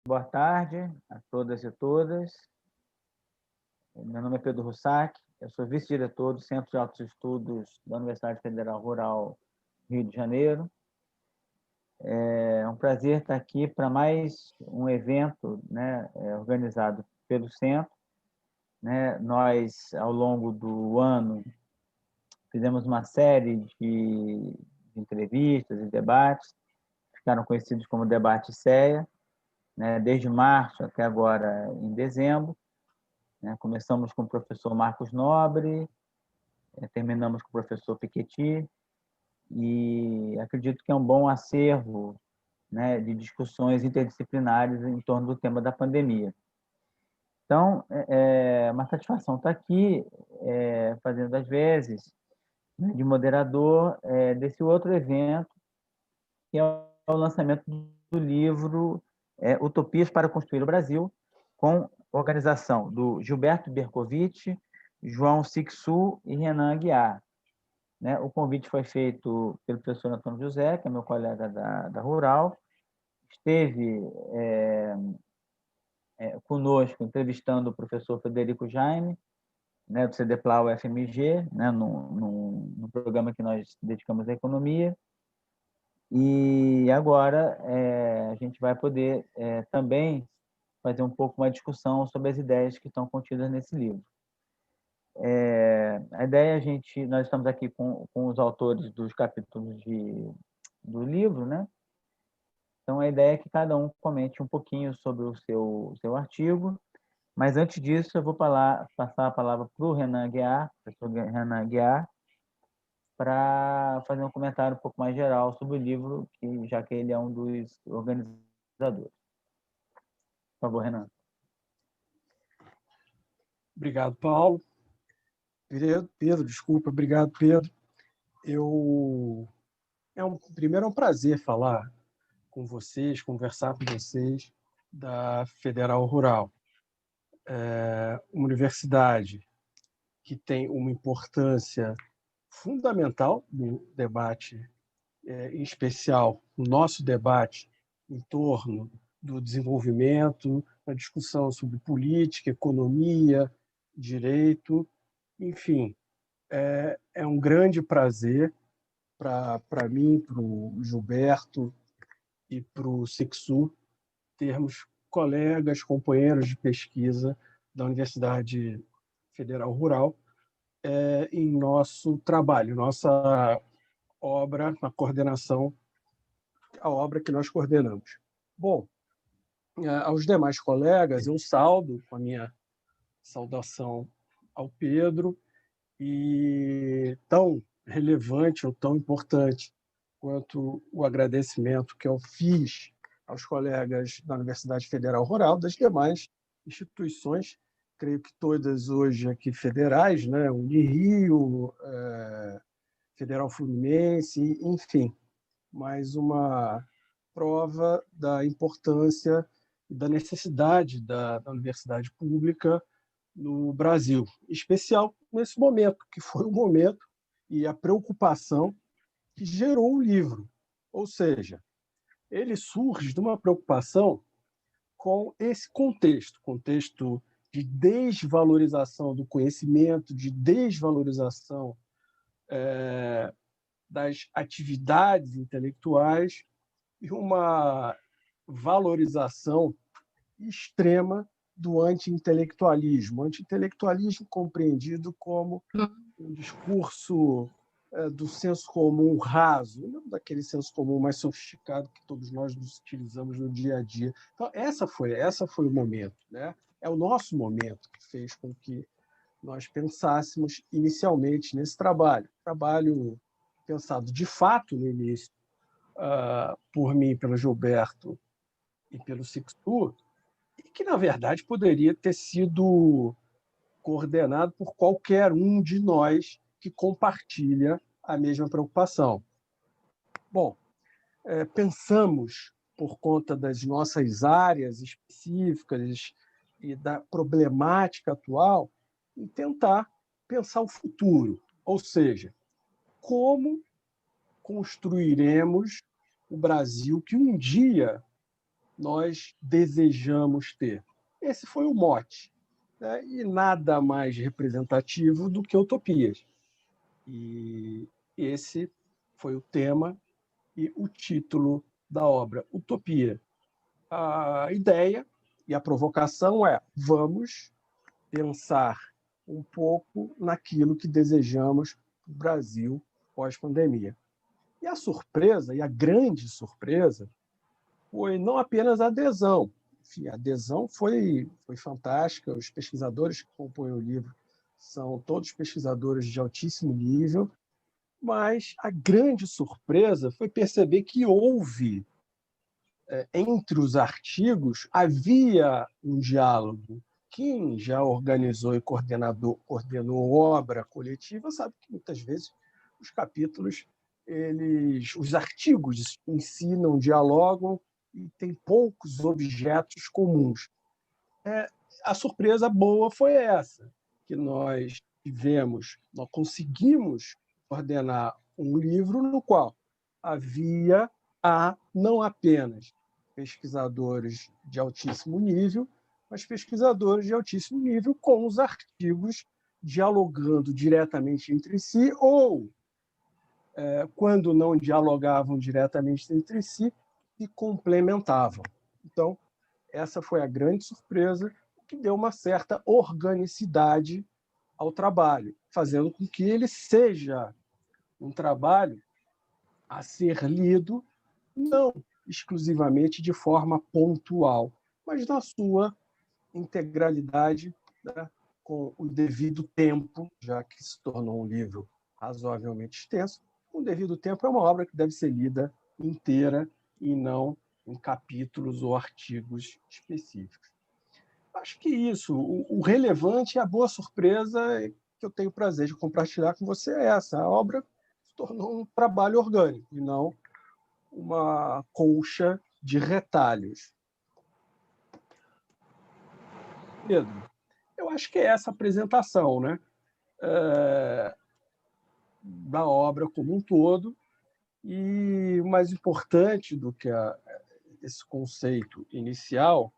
Boa tarde a todas e todas. Meu nome é Pedro Russac, eu sou vice-diretor do Centro de Altos Estudos da Universidade Federal Rural Rio de Janeiro. É um prazer estar aqui para mais um evento, né, organizado pelo Centro. Né? Nós, ao longo do ano, fizemos uma série de entrevistas e debates, ficaram conhecidos como Debate CEA, né, desde março até agora em dezembro. Né? Começamos com o professor Marcos Nobre, terminamos com o professor Piketty, e acredito que é um bom acervo, né, de discussões interdisciplinares em torno do tema da pandemia. Então, é uma satisfação estar aqui, fazendo as vezes, né, de moderador desse outro evento, que é o lançamento do livro Utopias para Construir o Brasil, com organização do Gilberto Bercovitch, João Sixu e Renan Aguiar. Né? O convite foi feito pelo professor Antônio José, que é meu colega da Rural, esteve conosco entrevistando o professor Frederico Jaime, né, do CDPLAU FMG, né, no programa que nós dedicamos à economia. E agora a gente vai poder também fazer um pouco uma discussão sobre as ideias que estão contidas nesse livro. A ideia, nós estamos aqui com os autores dos capítulos do livro, né? Então, a ideia é que cada um comente um pouquinho sobre o seu artigo, mas antes disso, eu vou passar a palavra para o Renan Guiar, professor Renan Guiar, para fazer um comentário um pouco mais geral sobre o livro, já que ele é um dos organizadores. Por favor, Renan. Obrigado, Paulo. Pedro, desculpa. Obrigado, Pedro. Primeiro é um prazer falar com vocês, conversar com vocês da Federal Rural. Uma universidade que tem uma importância fundamental no debate, em especial no nosso debate em torno do desenvolvimento, a discussão sobre política, economia, direito, enfim. É um grande prazer para mim, para o Gilberto e para o Sixu termos colegas, companheiros de pesquisa da Universidade Federal Rural em nosso trabalho, nossa obra, a coordenação, a obra que nós coordenamos. Bom, aos demais colegas, eu saudo com a minha saudação ao Pedro, e tão relevante ou tão importante quanto o agradecimento que eu fiz aos colegas da Universidade Federal Rural, das demais instituições, creio que todas hoje aqui federais, né? Unirio, Federal Fluminense, enfim, mais uma prova da importância e da necessidade da universidade pública no Brasil, em especial nesse momento, que foi o momento e a preocupação que gerou o livro. Ou seja, ele surge de uma preocupação com esse contexto de desvalorização do conhecimento, de desvalorização das atividades intelectuais e uma valorização extrema do anti-intelectualismo. Anti-intelectualismo compreendido como um discurso do senso comum raso, não daquele senso comum mais sofisticado que todos nós nos utilizamos no dia a dia. Então, essa foi o momento, né? É o nosso momento que fez com que nós pensássemos inicialmente nesse trabalho pensado de fato no início por mim, pelo Gilberto e pelo Sixtu, e que, na verdade, poderia ter sido coordenado por qualquer um de nós que compartilha a mesma preocupação. Bom, pensamos, por conta das nossas áreas específicas e da problemática atual, em tentar pensar o futuro, ou seja, como construiremos o Brasil que um dia nós desejamos ter. Esse foi o mote, né? E nada mais representativo do que utopias. E esse foi o tema e o título da obra, Utopia. A ideia e a provocação é: vamos pensar um pouco naquilo que desejamos para o Brasil pós-pandemia. E a surpresa, e a grande surpresa, foi não apenas a adesão. Enfim, a adesão foi fantástica. Os pesquisadores que compõem o livro são todos pesquisadores de altíssimo nível, mas a grande surpresa foi perceber que houve, entre os artigos, havia um diálogo. Quem já organizou e coordenou obra coletiva sabe que muitas vezes os capítulos, os artigos em si não dialogam e tem poucos objetos comuns. A surpresa boa foi essa, que nós conseguimos coordenar um livro no qual há não apenas pesquisadores de altíssimo nível, mas pesquisadores de altíssimo nível com os artigos dialogando diretamente entre si ou, quando não dialogavam diretamente entre si, se complementavam. Então, essa foi a grande surpresa, que deu uma certa organicidade ao trabalho, fazendo com que ele seja um trabalho a ser lido não exclusivamente de forma pontual, mas na sua integralidade, né, com o devido tempo, já que se tornou um livro razoavelmente extenso. O devido tempo é uma obra que deve ser lida inteira e não em capítulos ou artigos específicos. Acho que isso, o relevante e a boa surpresa que eu tenho o prazer de compartilhar com você é essa. A obra se tornou um trabalho orgânico e não uma colcha de retalhos. Pedro, eu acho que é essa apresentação, né? Da obra como um todo, e o mais importante do que esse conceito inicial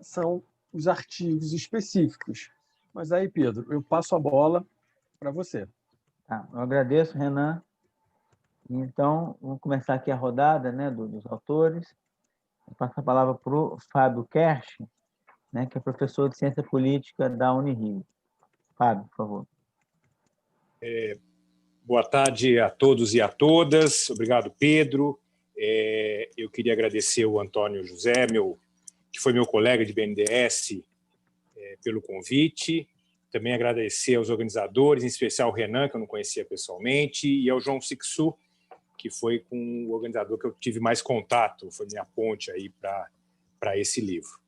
são os artigos específicos. Mas aí, Pedro, eu passo a bola para você. Tá, eu agradeço, Renan. Então, vamos começar aqui a rodada, né, dos autores. Eu passo a palavra para o Fábio Kersh, né, que é professor de Ciência Política da Unirio. Fábio, por favor. Boa tarde a todos e a todas. Obrigado, Pedro. Eu queria agradecer o Antônio José, que foi meu colega de BNDES, pelo convite. Também agradecer aos organizadores, em especial ao Renan, que eu não conhecia pessoalmente, e ao João Sixu, que foi com o organizador que eu tive mais contato, foi minha ponte aí para esse livro.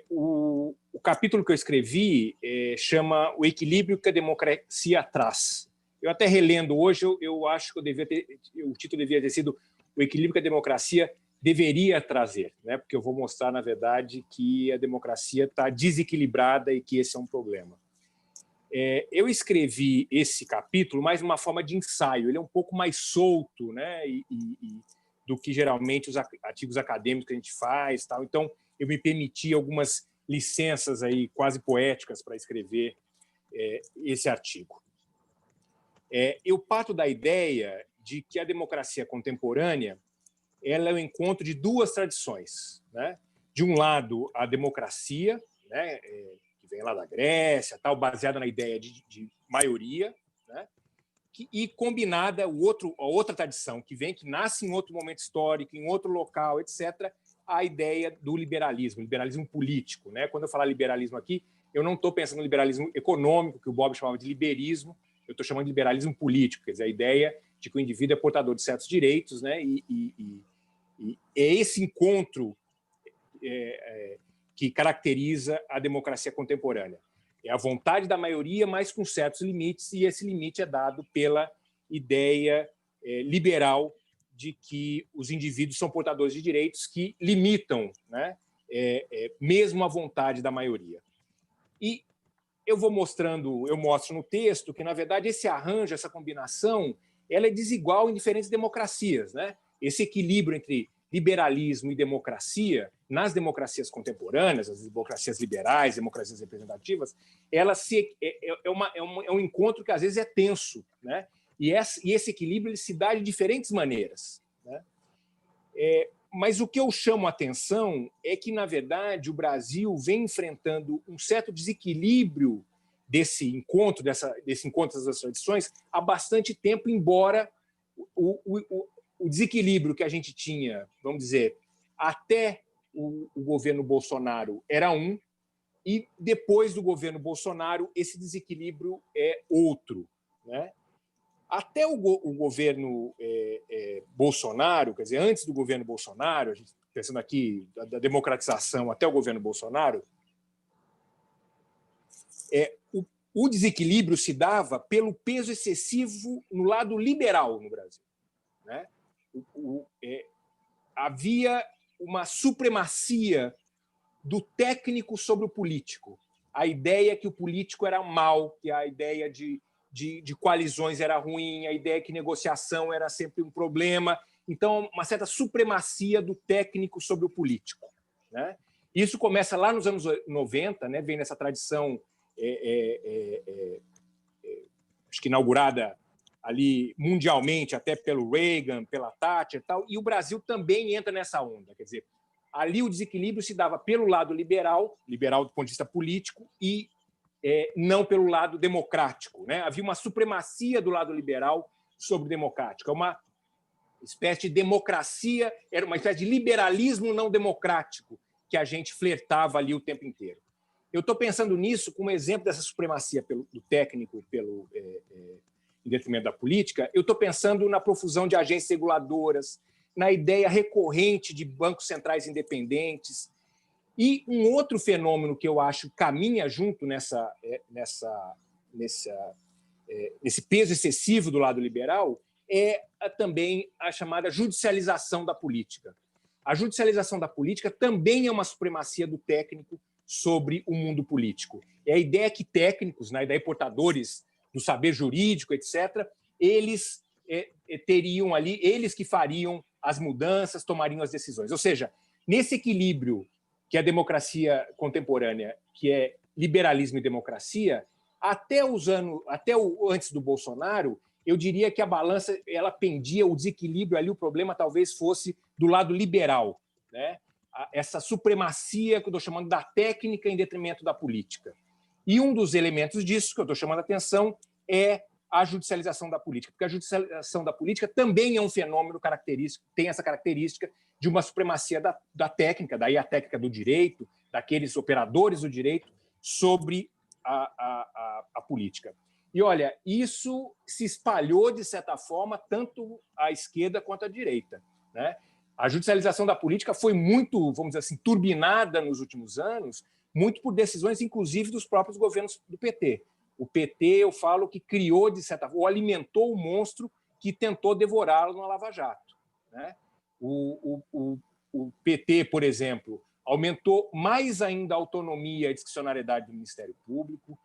O capítulo que eu escrevi chama O Equilíbrio que a Democracia Traz. Eu até relendo hoje, eu acho que o título devia ter sido O Equilíbrio que a Democracia Deveria Trazer, né? Porque eu vou mostrar, na verdade, que a democracia está desequilibrada e que esse é um problema. Eu escrevi esse capítulo mais uma forma de ensaio, ele é um pouco mais solto, né? Do que geralmente os artigos acadêmicos que a gente faz. Tal. Então, eu me permiti algumas licenças aí, quase poéticas para escrever esse artigo. Eu parto da ideia de que a democracia contemporânea ela é o encontro de duas tradições, né? De um lado, a democracia, né, que vem lá da Grécia, tal, baseada na ideia de maioria, né? E combinada a outra tradição que nasce em outro momento histórico, em outro local, etc., a ideia do liberalismo político, né? Quando eu falar liberalismo aqui, eu não estou pensando no liberalismo econômico, que o Bob chamava de liberismo, eu estou chamando de liberalismo político, quer dizer, a ideia de que o indivíduo é portador de certos direitos, né? E é esse encontro que caracteriza a democracia contemporânea. É a vontade da maioria, mas com certos limites, e esse limite é dado pela ideia liberal de que os indivíduos são portadores de direitos que limitam, né, mesmo a vontade da maioria. E eu mostro no texto que, na verdade, esse arranjo, essa combinação, ela é desigual em diferentes democracias, né? Esse equilíbrio entre liberalismo e democracia, nas democracias contemporâneas, as democracias liberais, democracias representativas, é um encontro que às vezes é tenso, né? E esse equilíbrio ele se dá de diferentes maneiras, né? Mas o que eu chamo a atenção é que, na verdade, o Brasil vem enfrentando um certo desequilíbrio desse encontro das tradições há bastante tempo, embora o desequilíbrio que a gente tinha, vamos dizer, até o governo Bolsonaro era um, e depois do governo Bolsonaro esse desequilíbrio é outro, né? Até o governo Bolsonaro, quer dizer, antes do governo Bolsonaro, a gente pensando aqui da democratização até o governo Bolsonaro, o desequilíbrio se dava pelo peso excessivo no lado liberal no Brasil, né? Havia uma supremacia do técnico sobre o político. A ideia que o político era mau, que a ideia de coalizões era ruim, a ideia que negociação era sempre um problema. Então, uma certa supremacia do técnico sobre o político, né? Isso começa lá nos anos 90, né? Vem nessa tradição, acho que inaugurada ali mundialmente, até pelo Reagan, pela Thatcher e tal, e o Brasil também entra nessa onda. Quer dizer, ali o desequilíbrio se dava pelo lado liberal do ponto de vista político, e não pelo lado democrático, né? Havia uma supremacia do lado liberal sobre o democrático. É uma espécie de democracia, era uma espécie de liberalismo não democrático que a gente flertava ali o tempo inteiro. Eu estou pensando nisso como exemplo dessa supremacia do técnico em detrimento da política. Eu estou pensando na profusão de agências reguladoras, na ideia recorrente de bancos centrais independentes. E um outro fenômeno que eu acho caminha junto nesse peso excessivo do lado liberal é também a chamada judicialização da política. A judicialização da política também é uma supremacia do técnico sobre o mundo político. É a ideia que técnicos, né, daí portadores do saber jurídico, etc., eles teriam ali, eles que fariam as mudanças, tomariam as decisões. Ou seja, nesse equilíbrio que é a democracia contemporânea, que é liberalismo e democracia, até antes do Bolsonaro, eu diria que a balança ela pendia, o desequilíbrio ali, o problema talvez fosse do lado liberal, né? Essa supremacia que eu estou chamando da técnica em detrimento da política. E um dos elementos disso que eu estou chamando a atenção é a judicialização da política, porque a judicialização da política também é um fenômeno característico, tem essa característica de uma supremacia da técnica, daí a técnica do direito, daqueles operadores do direito, sobre a política. E, olha, isso se espalhou, de certa forma, tanto à esquerda quanto à direita, né? A judicialização da política foi muito, vamos dizer assim, turbinada nos últimos anos, muito por decisões, inclusive, dos próprios governos do PT. O PT, eu falo, que criou, de certa forma, ou alimentou o monstro que tentou devorá-lo na Lava Jato, né? O PT, por exemplo, aumentou mais ainda a autonomia e discricionariedade do Ministério Público,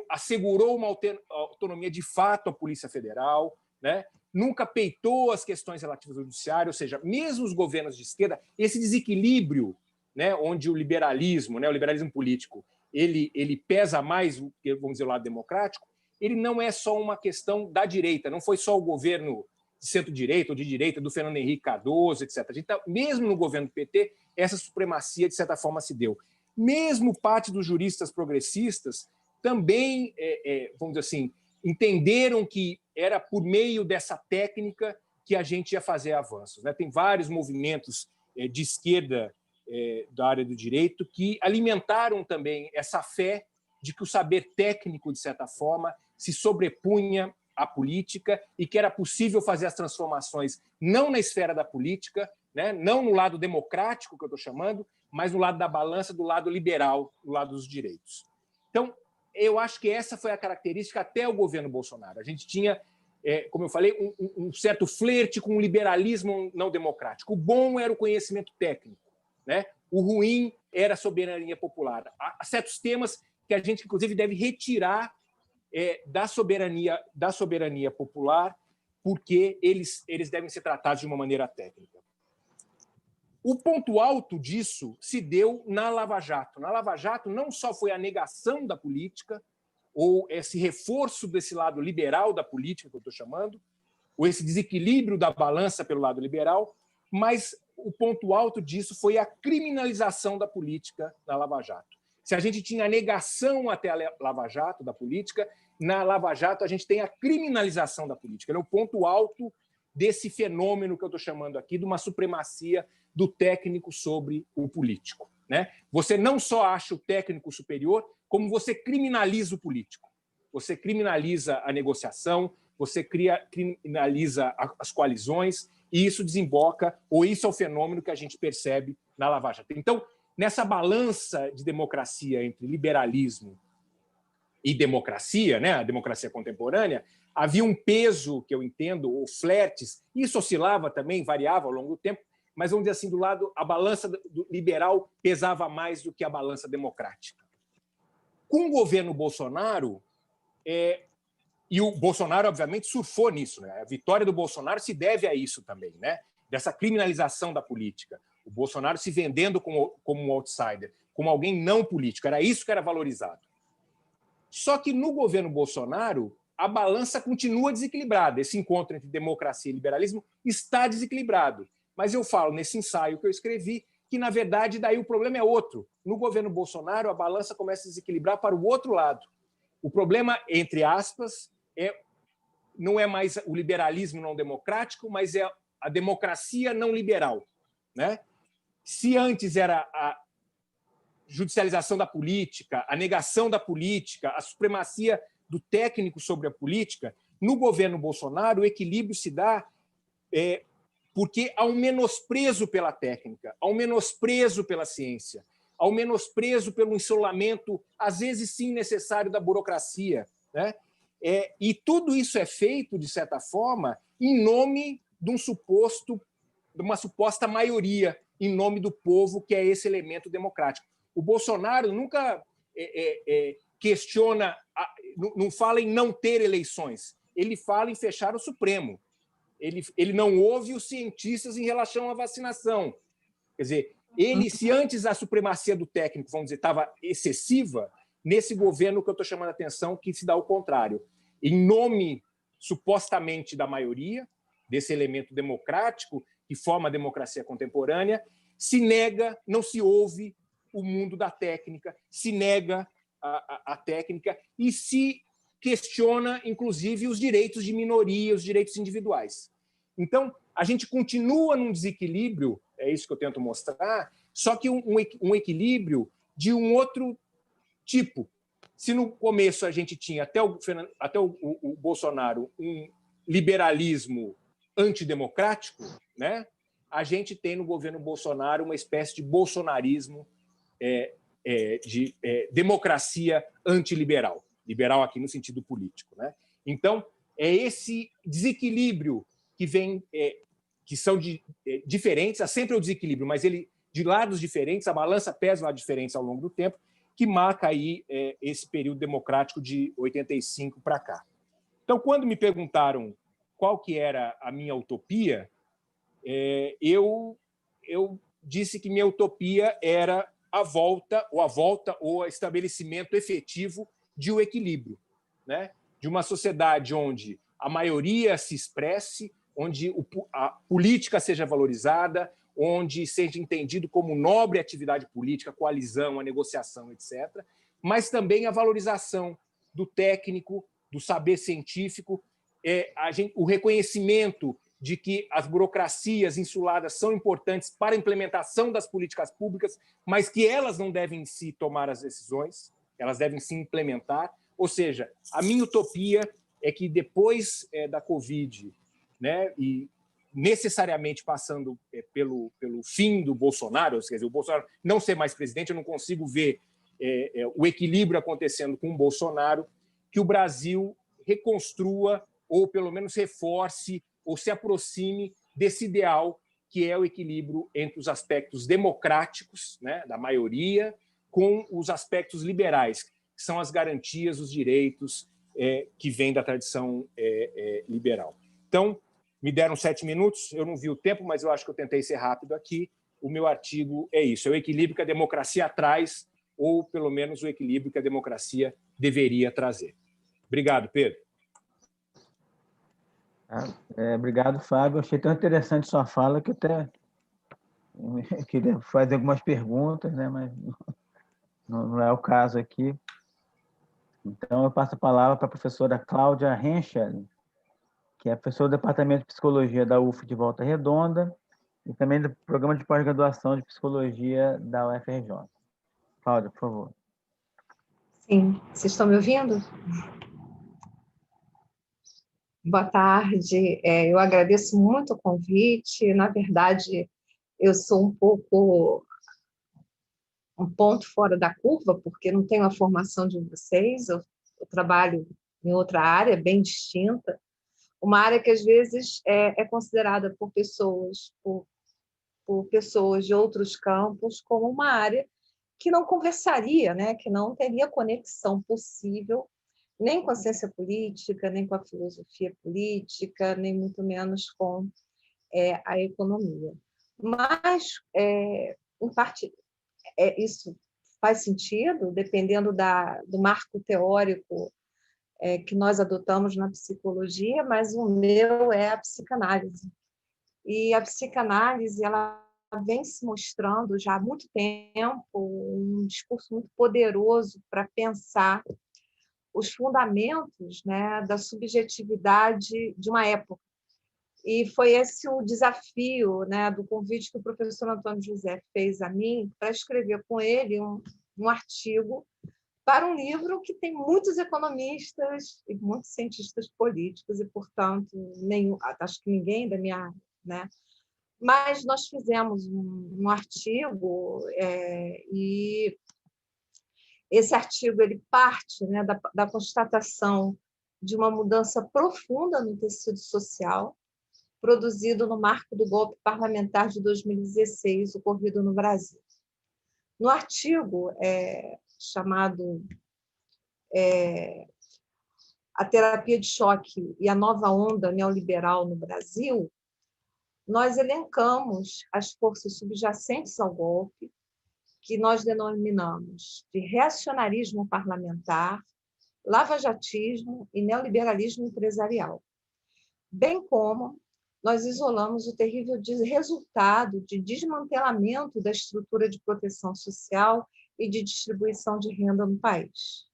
assegurou uma autonomia de fato à Polícia Federal, né? Nunca peitou as questões relativas ao judiciário, ou seja, mesmo os governos de esquerda, esse desequilíbrio, né, onde o liberalismo político, ele pesa mais, vamos dizer, o lado democrático, ele não é só uma questão da direita, não foi só o governo de centro-direita ou de direita do Fernando Henrique Cardoso, etc. Mesmo no governo do PT, essa supremacia, de certa forma, se deu. Mesmo parte dos juristas progressistas também, vamos dizer assim, entenderam que era por meio dessa técnica que a gente ia fazer avanços, né? Tem vários movimentos de esquerda da área do direito que alimentaram também essa fé de que o saber técnico, de certa forma, se sobrepunha à política e que era possível fazer as transformações não na esfera da política, né? Não no lado democrático, que eu estou chamando, mas no lado da balança, do lado liberal, do lado dos direitos. Então, eu acho que essa foi a característica até o governo Bolsonaro. A gente tinha, como eu falei, um certo flerte com o liberalismo não democrático. O bom era o conhecimento técnico, né? O ruim era a soberania popular. Há certos temas que a gente, inclusive, deve retirar da soberania popular, porque eles devem ser tratados de uma maneira técnica. O ponto alto disso se deu na Lava Jato. Na Lava Jato não só foi a negação da política, ou esse reforço desse lado liberal da política, que eu estou chamando, ou esse desequilíbrio da balança pelo lado liberal, mas o ponto alto disso foi a criminalização da política na Lava Jato. Se a gente tinha a negação até a Lava Jato da política, na Lava Jato a gente tem a criminalização da política. É o ponto alto desse fenômeno que eu estou chamando aqui de uma supremacia do técnico sobre o político, né? Você não só acha o técnico superior, como você criminaliza o político. Você criminaliza a negociação, você criminaliza as coalizões, e isso desemboca, ou isso é o fenômeno que a gente percebe na Lava Jato. Então, nessa balança de democracia entre liberalismo e democracia, né, a democracia contemporânea, havia um peso, que eu entendo, ou flertes, isso oscilava também, variava ao longo do tempo, mas vamos dizer assim, do lado, a balança do liberal pesava mais do que a balança democrática. Com o governo Bolsonaro, e o Bolsonaro, obviamente, surfou nisso, né? A vitória do Bolsonaro se deve a isso também, né? Dessa criminalização da política. O Bolsonaro se vendendo como um outsider, como alguém não político. Era isso que era valorizado. Só que no governo Bolsonaro, a balança continua desequilibrada. Esse encontro entre democracia e liberalismo está desequilibrado. Mas eu falo nesse ensaio que eu escrevi que, na verdade, daí o problema é outro. No governo Bolsonaro, a balança começa a desequilibrar para o outro lado. O problema, entre aspas, não é mais o liberalismo não democrático, mas é a democracia não liberal, né? Se antes era a judicialização da política, a negação da política, a supremacia do técnico sobre a política, no governo Bolsonaro o equilíbrio se dá porque há um menosprezo pela técnica, há um menosprezo pela ciência, há um menosprezo pelo isolamento, às vezes sim necessário, da burocracia, né? E tudo isso é feito, de certa forma, em nome de uma suposta maioria, em nome do povo, que é esse elemento democrático. O Bolsonaro nunca questiona, não fala em não ter eleições, ele fala em fechar o Supremo. Ele não ouve os cientistas em relação à vacinação. Quer dizer, se antes a supremacia do técnico, vamos dizer, estava excessiva, nesse governo que eu estou chamando a atenção, que se dá o contrário. Em nome, supostamente, da maioria, desse elemento democrático que forma a democracia contemporânea, se nega, não se ouve o mundo da técnica, se nega a técnica e se questiona, inclusive, os direitos de minoria, os direitos individuais. Então, a gente continua num desequilíbrio, é isso que eu tento mostrar, só que um equilíbrio de um outro tipo. Se no começo a gente tinha, até o Bolsonaro, um liberalismo antidemocrático, né? A gente tem no governo Bolsonaro uma espécie de bolsonarismo de democracia antiliberal. Liberal aqui no sentido político, né? Então, é esse desequilíbrio que vem, que são diferentes, há sempre o desequilíbrio, mas ele, de lados diferentes, a balança pesa lados diferentes ao longo do tempo, que marca aí esse período democrático de 85 para cá. Então, quando me perguntaram qual que era a minha utopia, eu disse que minha utopia era a volta ou estabelecimento efetivo de um equilíbrio, né? De uma sociedade onde a maioria se expresse, onde a política seja valorizada, onde seja entendido como nobre atividade política, a coalizão, a negociação, etc., mas também a valorização do técnico, do saber científico, o reconhecimento de que as burocracias insuladas são importantes para a implementação das políticas públicas, mas que elas não devem em si tomar as decisões, elas devem se implementar. Ou seja, a minha utopia é que depois da Covid, né, e necessariamente passando pelo fim do Bolsonaro, quer dizer, o Bolsonaro não ser mais presidente, eu não consigo ver o equilíbrio acontecendo com o Bolsonaro, que o Brasil reconstrua ou pelo menos reforce ou se aproxime desse ideal que é o equilíbrio entre os aspectos democráticos, né, da maioria, com os aspectos liberais, que são as garantias, os direitos que vêm da tradição liberal. Então, me deram 7 minutos, eu não vi o tempo, mas eu acho que eu tentei ser rápido aqui, o meu artigo é isso, é o equilíbrio que a democracia traz, ou, pelo menos, o equilíbrio que a democracia deveria trazer. Obrigado, Pedro. Obrigado, Fábio. Achei tão interessante sua fala que eu até queria fazer algumas perguntas, né? Mas não é o caso aqui. Então, eu passo a palavra para a professora Cláudia Henschel, que é professora do Departamento de Psicologia da UF de Volta Redonda e também do Programa de Pós-Graduação de Psicologia da UFRJ. Cláudia, por favor. Sim, vocês estão me ouvindo? Boa tarde, eu agradeço muito o convite. Na verdade, eu sou um ponto fora da curva, porque não tenho a formação de vocês, eu trabalho em outra área bem distinta, uma área que às vezes é considerada por pessoas de outros campos como uma área que não conversaria, né? Que não teria conexão possível nem com a ciência política, nem com a filosofia política, nem muito menos com a economia. Mas, em parte, isso faz sentido, dependendo do marco teórico que nós adotamos na psicologia, mas o meu é a psicanálise. E a psicanálise, ela vem se mostrando já há muito tempo um discurso muito poderoso para pensar os fundamentos, né, da subjetividade de uma época. E foi esse o desafio, né, do convite que o professor Antônio José fez a mim para escrever com ele um artigo para um livro que tem muitos economistas e muitos cientistas políticos e, portanto, acho que ninguém da minha área, né? Mas nós fizemos um artigo e esse artigo ele parte, né, da constatação de uma mudança profunda no tecido social, produzido no marco do golpe parlamentar de 2016, ocorrido no Brasil. No artigo chamado A Terapia de Choque e a Nova Onda Neoliberal no Brasil, nós elencamos as forças subjacentes ao golpe, que nós denominamos de reacionarismo parlamentar, lavajatismo e neoliberalismo empresarial, bem como nós isolamos o terrível resultado de desmantelamento da estrutura de proteção social e de distribuição de renda no país.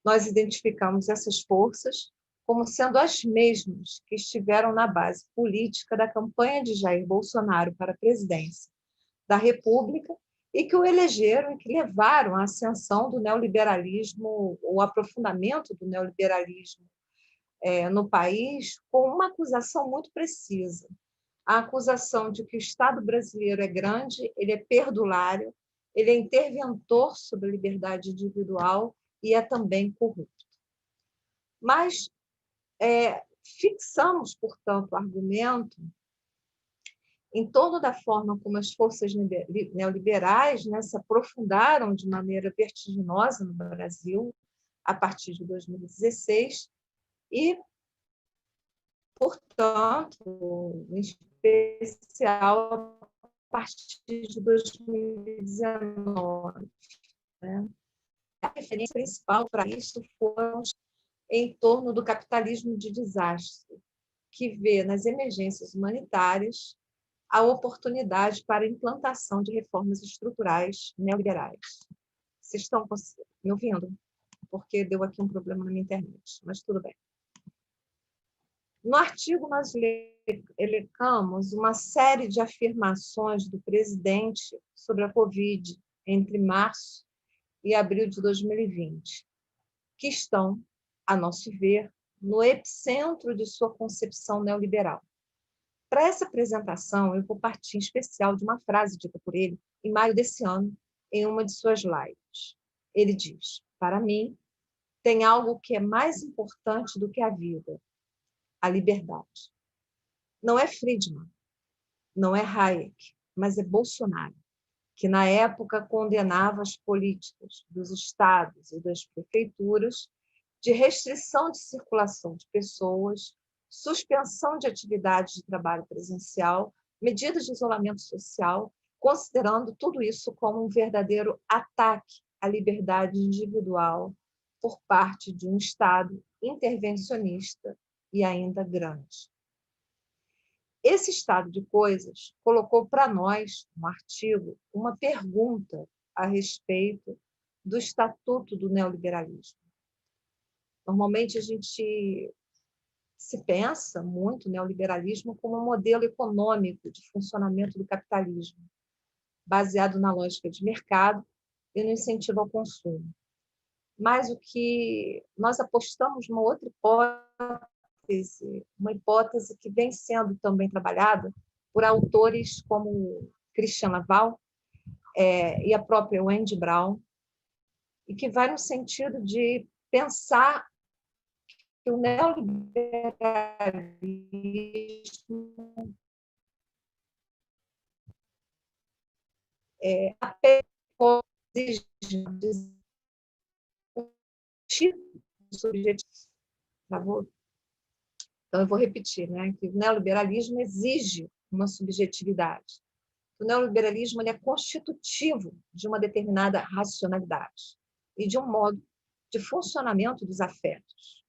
Nós identificamos essas forças como sendo as mesmas que estiveram na base política da campanha de Jair Bolsonaro para a presidência da República e que o elegeram e que levaram à ascensão do neoliberalismo, o aprofundamento do neoliberalismo no país, com uma acusação muito precisa. A acusação de que o Estado brasileiro é grande, ele é perdulário, ele é interventor sobre a liberdade individual e é também corrupto. Mas fixamos, portanto, o argumento em torno da forma como as forças neoliberais, né, se aprofundaram de maneira vertiginosa no Brasil a partir de 2016 e, portanto, em especial a partir de 2019. Né? A referência principal para isso foram em torno do capitalismo de desastre, que vê nas emergências humanitárias a oportunidade para a implantação de reformas estruturais neoliberais. Vocês estão me ouvindo? Porque deu aqui um problema na minha internet, mas tudo bem. No artigo, nós elencamos uma série de afirmações do presidente sobre a Covid entre março e abril de 2020, que estão, a nosso ver, no epicentro de sua concepção neoliberal. Para essa apresentação, eu vou partir em especial de uma frase dita por ele em maio desse ano, em uma de suas lives. Ele diz: para mim, tem algo que é mais importante do que a vida, a liberdade. Não é Friedman, não é Hayek, mas é Bolsonaro, que na época condenava as políticas dos estados e das prefeituras de restrição de circulação de pessoas, suspensão de atividades de trabalho presencial, medidas de isolamento social considerando tudo isso como um verdadeiro ataque à liberdade individual por parte de um Estado intervencionista e ainda grande. Esse estado de coisas colocou para nós, no artigo, uma pergunta a respeito do Estatuto do Neoliberalismo. Normalmente, a gente se pensa muito o neoliberalismo como um modelo econômico de funcionamento do capitalismo, baseado na lógica de mercado e no incentivo ao consumo. Mas o que nós apostamos numa outra hipótese, uma hipótese que vem sendo também trabalhada por autores como Christian Laval e a própria Wendy Brown, e que vai no sentido de pensar que o neoliberalismo exige um tipo de subjetivo. Então, eu vou repetir, né? Que o neoliberalismo exige uma subjetividade. O neoliberalismo ele é constitutivo de uma determinada racionalidade e de um modo de funcionamento dos afetos.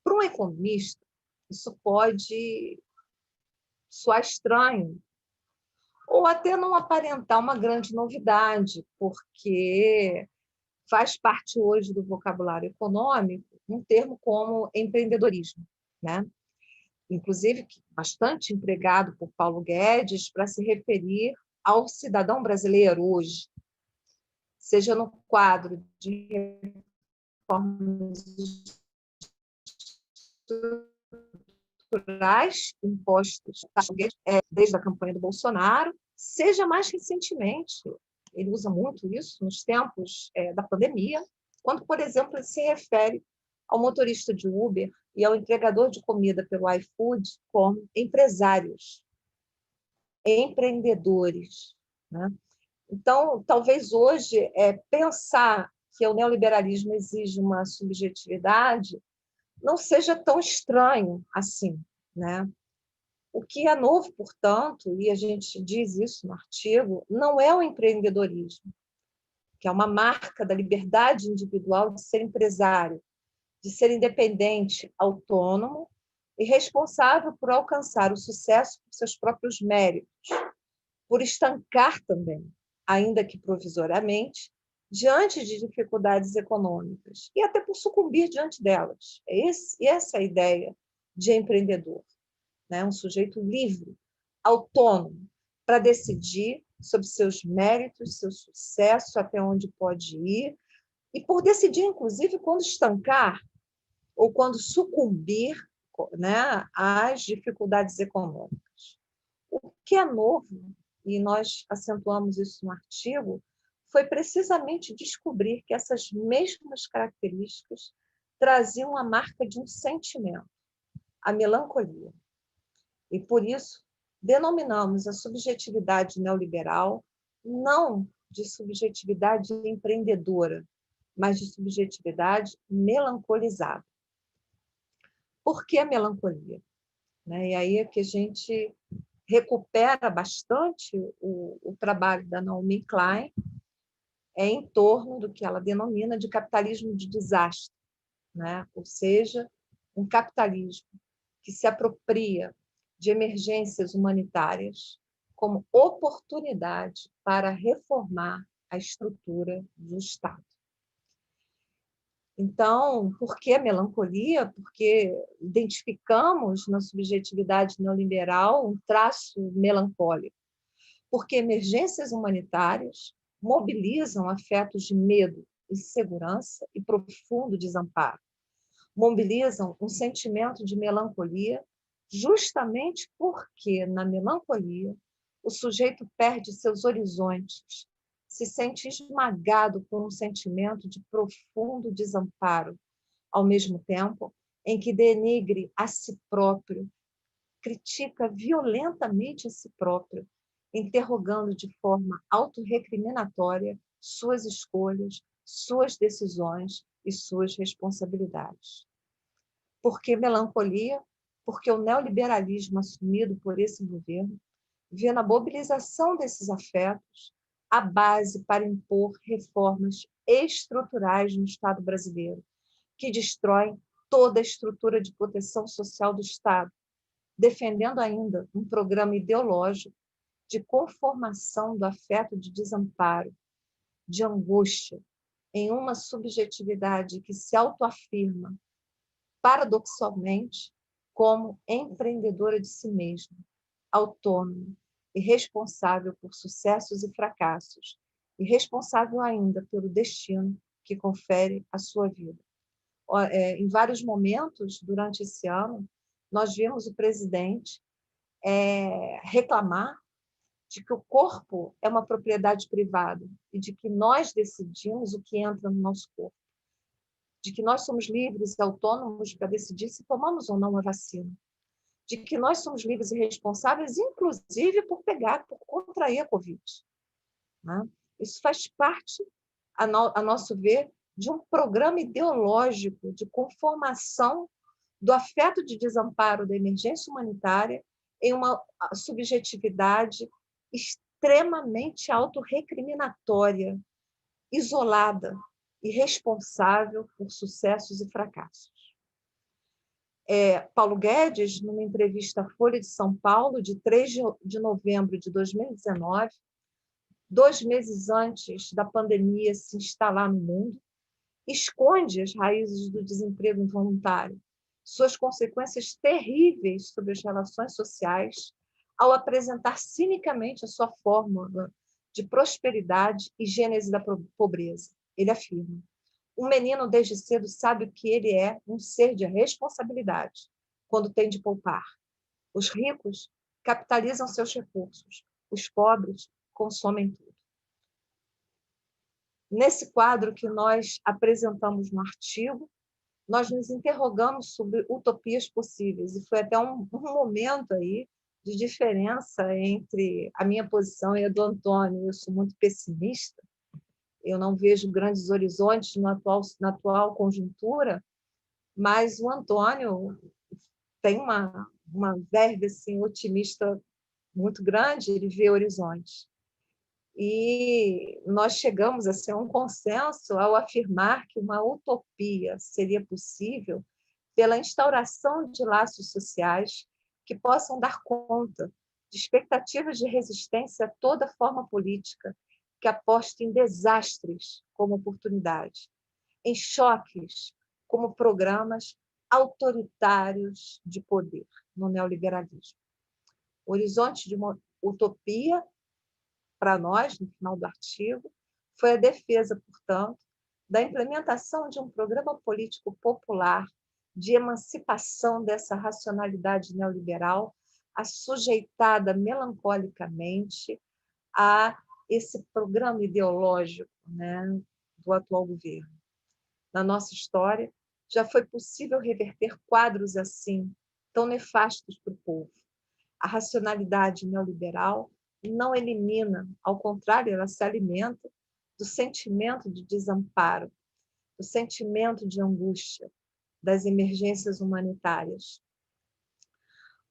Para um economista, isso pode soar estranho ou até não aparentar uma grande novidade, porque faz parte hoje do vocabulário econômico um termo como empreendedorismo, né? Inclusive bastante empregado por Paulo Guedes para se referir ao cidadão brasileiro hoje, seja no quadro de reformas estruturais impostos desde a campanha do Bolsonaro, seja mais recentemente, ele usa muito isso nos tempos da pandemia, quando, por exemplo, ele se refere ao motorista de Uber e ao entregador de comida pelo iFood como empresários, empreendedores, né? Então, talvez hoje pensar que o neoliberalismo exige uma subjetividade não seja tão estranho assim, né? O que é novo, portanto, e a gente diz isso no artigo, não é o empreendedorismo, que é uma marca da liberdade individual de ser empresário, de ser independente, autônomo e responsável por alcançar o sucesso por seus próprios méritos, por estancar também, ainda que provisoriamente, diante de dificuldades econômicas e até por sucumbir diante delas. Essa é a ideia de empreendedor, né? Um sujeito livre, autônomo, para decidir sobre seus méritos, seu sucesso, até onde pode ir, e por decidir, inclusive, quando estancar ou quando sucumbir, né, às dificuldades econômicas. O que é novo, e nós acentuamos isso no artigo, foi precisamente descobrir que essas mesmas características traziam a marca de um sentimento, a melancolia. E, por isso, denominamos a subjetividade neoliberal não de subjetividade empreendedora, mas de subjetividade melancolizada. Por que a melancolia? E aí é que a gente recupera bastante o trabalho da Naomi Klein em torno do que ela denomina de capitalismo de desastre, né? Ou seja, um capitalismo que se apropria de emergências humanitárias como oportunidade para reformar a estrutura do Estado. Então, por que a melancolia? Porque identificamos na subjetividade neoliberal um traço melancólico. Porque emergências humanitárias mobilizam afetos de medo, insegurança e profundo desamparo. Mobilizam um sentimento de melancolia, justamente porque, na melancolia, o sujeito perde seus horizontes, se sente esmagado por um sentimento de profundo desamparo, ao mesmo tempo em que denigre a si próprio, critica violentamente a si próprio, interrogando de forma autorrecriminatória suas escolhas, suas decisões e suas responsabilidades. Por que melancolia? Porque o neoliberalismo assumido por esse governo vê na mobilização desses afetos a base para impor reformas estruturais no Estado brasileiro, que destroem toda a estrutura de proteção social do Estado, defendendo ainda um programa ideológico de conformação do afeto de desamparo, de angústia, em uma subjetividade que se autoafirma, paradoxalmente, como empreendedora de si mesma, autônoma e responsável por sucessos e fracassos, e responsável ainda pelo destino que confere à sua vida. Em vários momentos, durante esse ano, nós vimos o presidente reclamar de que o corpo é uma propriedade privada e de que nós decidimos o que entra no nosso corpo, de que nós somos livres e autônomos para decidir se tomamos ou não a vacina, de que nós somos livres e responsáveis, inclusive por contrair a Covid. Né? Isso faz parte, a nosso ver, de um programa ideológico de conformação do afeto de desamparo da emergência humanitária em uma subjetividade extremamente autorrecriminatória, isolada e responsável por sucessos e fracassos. Paulo Guedes, numa entrevista à Folha de São Paulo, de 3 de novembro de 2019, 2 meses antes da pandemia se instalar no mundo, esconde as raízes do desemprego involuntário, suas consequências terríveis sobre as relações sociais, ao apresentar cinicamente a sua fórmula de prosperidade e gênese da pobreza. Ele afirma: um menino desde cedo sabe o que ele é, um ser de responsabilidade, quando tem de poupar. Os ricos capitalizam seus recursos, os pobres consomem tudo. Nesse quadro que nós apresentamos no artigo, nós nos interrogamos sobre utopias possíveis, e foi até um momento aí de diferença entre a minha posição e a do Antônio. Eu sou muito pessimista, eu não vejo grandes horizontes na atual conjuntura, mas o Antônio tem uma verve assim, otimista muito grande, ele vê horizontes. E nós chegamos a um consenso ao afirmar que uma utopia seria possível pela instauração de laços sociais que possam dar conta de expectativas de resistência a toda forma política que aposte em desastres como oportunidade, em choques como programas autoritários de poder no neoliberalismo. O horizonte de uma utopia, para nós, no final do artigo, foi a defesa, portanto, da implementação de um programa político popular de emancipação dessa racionalidade neoliberal, assujeitada melancolicamente a esse programa ideológico, né, do atual governo. Na nossa história, já foi possível reverter quadros assim, tão nefastos para o povo. A racionalidade neoliberal não elimina, ao contrário, ela se alimenta do sentimento de desamparo, do sentimento de angústia, das emergências humanitárias.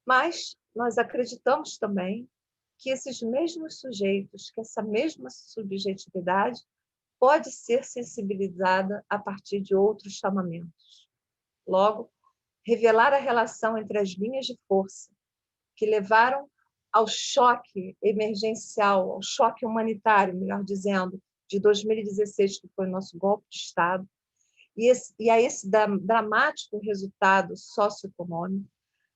Mas nós acreditamos também que esses mesmos sujeitos, que essa mesma subjetividade pode ser sensibilizada a partir de outros chamamentos. Logo, revelar a relação entre as linhas de força que levaram ao choque emergencial, ao choque humanitário, melhor dizendo, de 2016, que foi o nosso golpe de Estado, e a esse dramático resultado socioeconômico,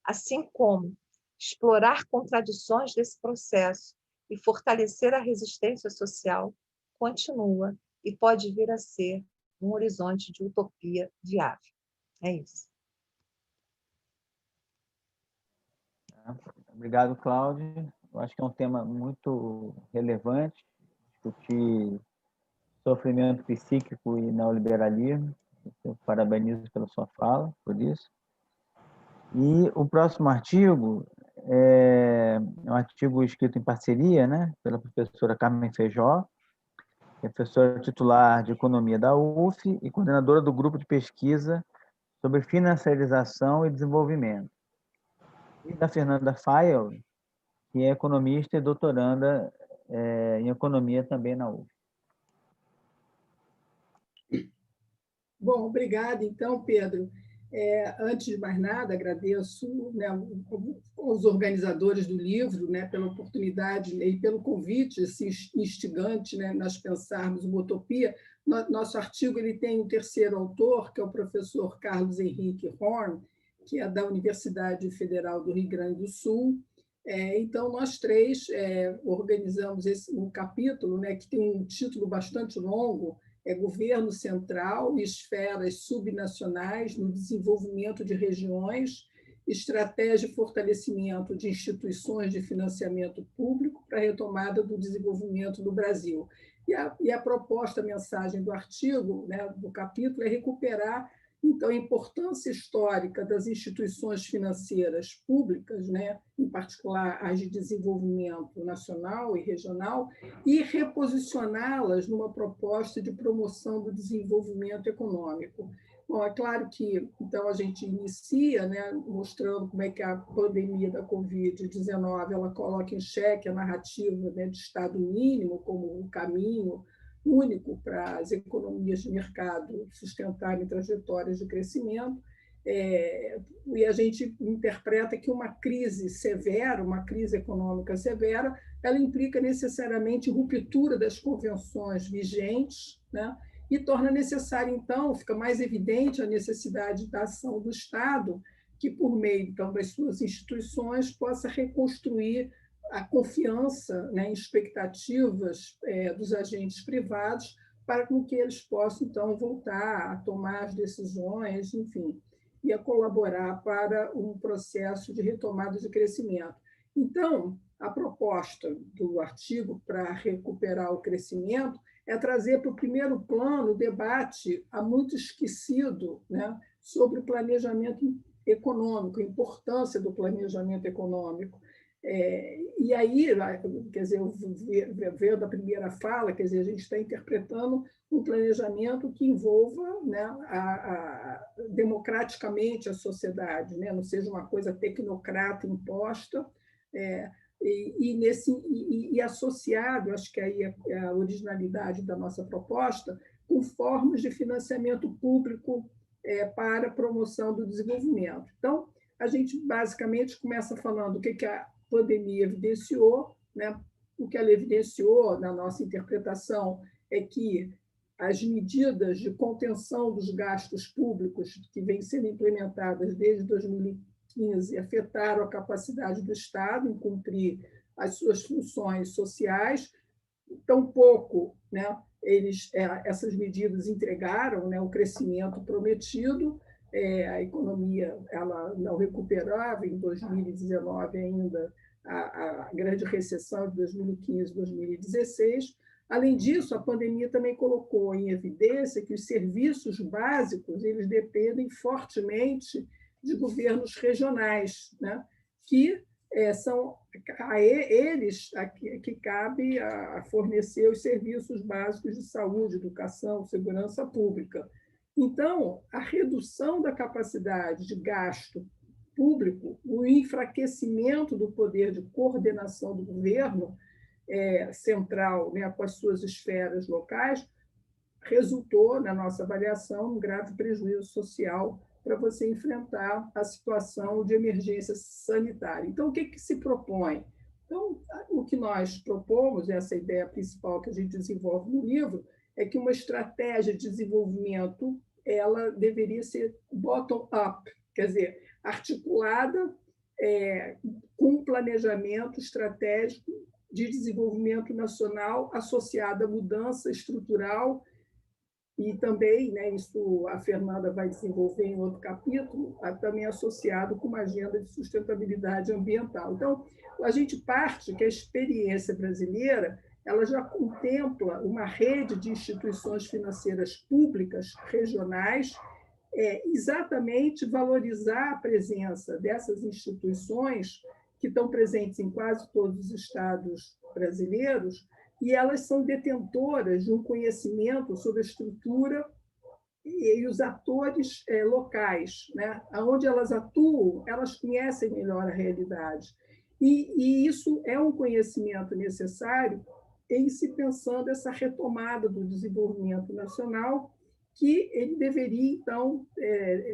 assim como explorar contradições desse processo e fortalecer a resistência social, continua e pode vir a ser um horizonte de utopia viável. É isso. Obrigado, Cláudia. Eu acho que é um tema muito relevante, discutir sofrimento psíquico e neoliberalismo. Eu parabenizo pela sua fala, por isso. E o próximo artigo é um artigo escrito em parceria, né, pela professora Carmen Feijó, que é professora titular de Economia da UF e coordenadora do grupo de pesquisa sobre financiarização e desenvolvimento. E da Fernanda Fael, que é economista e doutoranda em economia também na UF. Bom, obrigada, então, Pedro. Antes de mais nada, agradeço, né, aos organizadores do livro, né, pela oportunidade e pelo convite assim, instigante, né, nós pensarmos uma utopia. Nosso artigo ele tem um terceiro autor, que é o professor Carlos Henrique Horn, que é da Universidade Federal do Rio Grande do Sul. Então, nós três organizamos um capítulo, né, que tem um título bastante longo, Governo Central e Esferas Subnacionais no Desenvolvimento de Regiões, Estratégia e Fortalecimento de Instituições de Financiamento Público para a Retomada do Desenvolvimento no Brasil. E a proposta, a mensagem do artigo, né, do capítulo, é recuperar então, a importância histórica das instituições financeiras públicas, né, em particular as de desenvolvimento nacional e regional, e reposicioná-las numa proposta de promoção do desenvolvimento econômico. Bom, é claro que então a gente inicia, né, mostrando como é que a pandemia da Covid-19 ela coloca em xeque a narrativa, né, de Estado mínimo como um caminho único para as economias de mercado sustentarem trajetórias de crescimento, e a gente interpreta que uma crise severa, uma crise econômica severa, ela implica necessariamente ruptura das convenções vigentes, né? E torna necessário, então, fica mais evidente a necessidade da ação do Estado, que, por meio então, das suas instituições, possa reconstruir a confiança, né, em expectativas dos agentes privados para que eles possam, então, voltar a tomar as decisões, enfim, e a colaborar para um processo de retomada de crescimento. Então, a proposta do artigo para recuperar o crescimento é trazer para o primeiro plano o debate há muito esquecido, né, sobre o planejamento econômico, a importância do planejamento econômico. E aí, quer dizer, vendo a primeira fala, quer dizer, a gente está interpretando um planejamento que envolva, né, democraticamente a sociedade, né, não seja uma coisa tecnocrata imposta, e associado, acho que aí é a originalidade da nossa proposta, com formas de financiamento público para a promoção do desenvolvimento. Então, a gente basicamente começa falando o que a pandemia evidenciou, né? O que ela evidenciou, na nossa interpretação, é que as medidas de contenção dos gastos públicos que vêm sendo implementadas desde 2015 afetaram a capacidade do Estado em cumprir as suas funções sociais. Tampouco, né, essas medidas entregaram, né, o crescimento prometido. A economia ela não recuperava em 2019 ainda a grande recessão de 2015, 2016. Além disso, a pandemia também colocou em evidência que os serviços básicos eles dependem fortemente de governos regionais, né, que são a eles que cabe a fornecer os serviços básicos de saúde, educação, segurança pública. Então, a redução da capacidade de gasto público, o enfraquecimento do poder de coordenação do governo central, né, com as suas esferas locais, resultou, na nossa avaliação, um grave prejuízo social para você enfrentar a situação de emergência sanitária. Então, o que se propõe? Então, o que nós propomos, essa ideia principal que a gente desenvolve no livro, é que uma estratégia de desenvolvimento ela deveria ser bottom-up, quer dizer, articulada com um planejamento estratégico de desenvolvimento nacional associado à mudança estrutural e também, né, isso a Fernanda vai desenvolver em outro capítulo, também associado com uma agenda de sustentabilidade ambiental. Então, a gente parte que a experiência brasileira ela já contempla uma rede de instituições financeiras públicas regionais, exatamente valorizar a presença dessas instituições que estão presentes em quase todos os estados brasileiros, e elas são detentoras de um conhecimento sobre a estrutura e os atores locais, né? Onde elas atuam, elas conhecem melhor a realidade. E isso é um conhecimento necessário em se pensando essa retomada do desenvolvimento nacional, que ele deveria, então,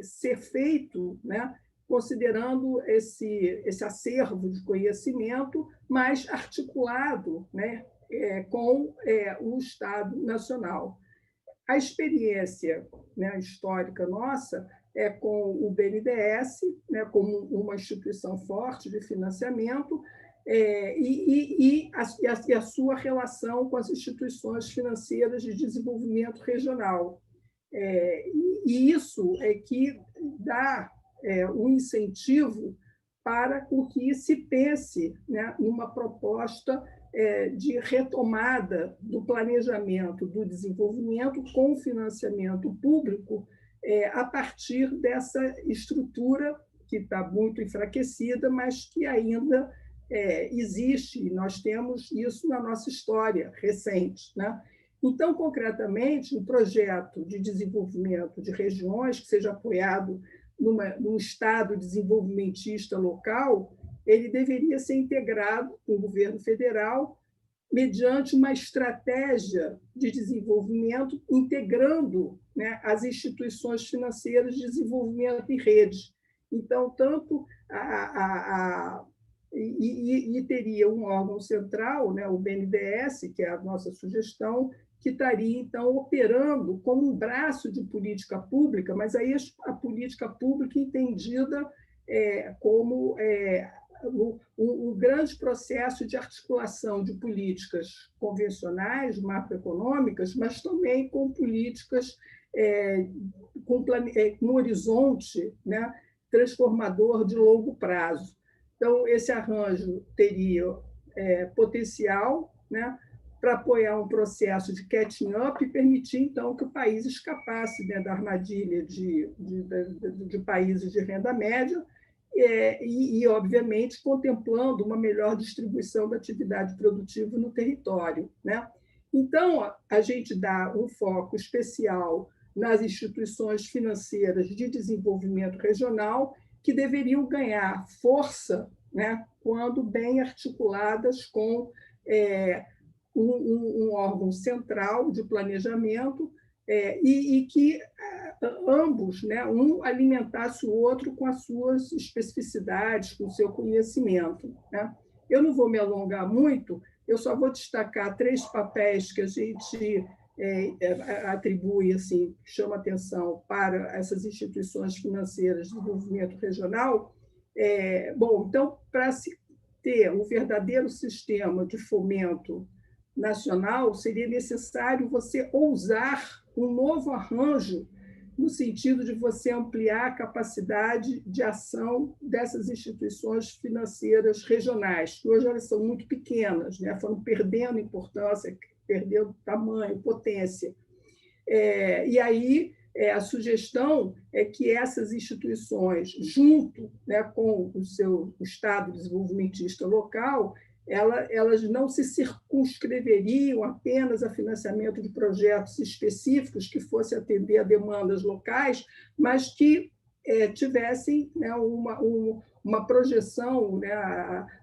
ser feito, né, considerando esse acervo de conhecimento mais articulado, né, com o Estado Nacional. A experiência, né, histórica nossa é com o BNDES, né, como uma instituição forte de financiamento, e a sua relação com as instituições financeiras de desenvolvimento regional. E isso é que dá um incentivo para o que se pense, né, numa proposta de retomada do planejamento do desenvolvimento com financiamento público a partir dessa estrutura que está muito enfraquecida, mas que ainda existe, e nós temos isso na nossa história recente, né? Então, concretamente, um projeto de desenvolvimento de regiões que seja apoiado num Estado desenvolvimentista local, ele deveria ser integrado com o governo federal mediante uma estratégia de desenvolvimento integrando, né, as instituições financeiras de desenvolvimento em rede. Então, tanto teria um órgão central, né, o BNDES, que é a nossa sugestão, que estaria, então, operando como um braço de política pública, mas aí a política pública entendida como um grande processo de articulação de políticas convencionais, macroeconômicas, mas também com políticas com um horizonte, né, transformador de longo prazo. Então, esse arranjo teria potencial, né, para apoiar um processo de catching up e permitir, então, que o país escapasse, né, da armadilha de países de renda média e, obviamente, contemplando uma melhor distribuição da atividade produtiva no território, né? Então, a gente dá um foco especial nas instituições financeiras de desenvolvimento regional, que deveriam ganhar força, né, quando bem articuladas com um órgão central de planejamento e que ambos, né, um alimentasse o outro com as suas especificidades, com o seu conhecimento, né? Eu não vou me alongar muito, eu só vou destacar 3 papéis que a gente atribui, assim, chama atenção para essas instituições financeiras de desenvolvimento regional. Bom, então, para se ter um verdadeiro sistema de fomento nacional, seria necessário você ousar um novo arranjo no sentido de você ampliar a capacidade de ação dessas instituições financeiras regionais, que hoje elas são muito pequenas, né? Foram perdendo importância, perdendo tamanho, potência. E aí a sugestão é que essas instituições, junto, né, com o seu Estado desenvolvimentista local, elas não se circunscreveriam apenas a financiamento de projetos específicos que fossem atender a demandas locais, mas que tivessem, né, uma projeção, né,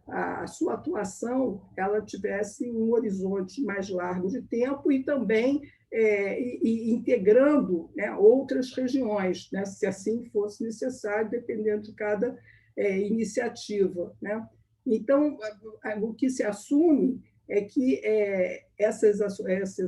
a sua atuação ela tivesse um horizonte mais largo de tempo e também integrando, né, outras regiões, né, se assim fosse necessário, dependendo de cada iniciativa, né? Então, o que se assume é que essas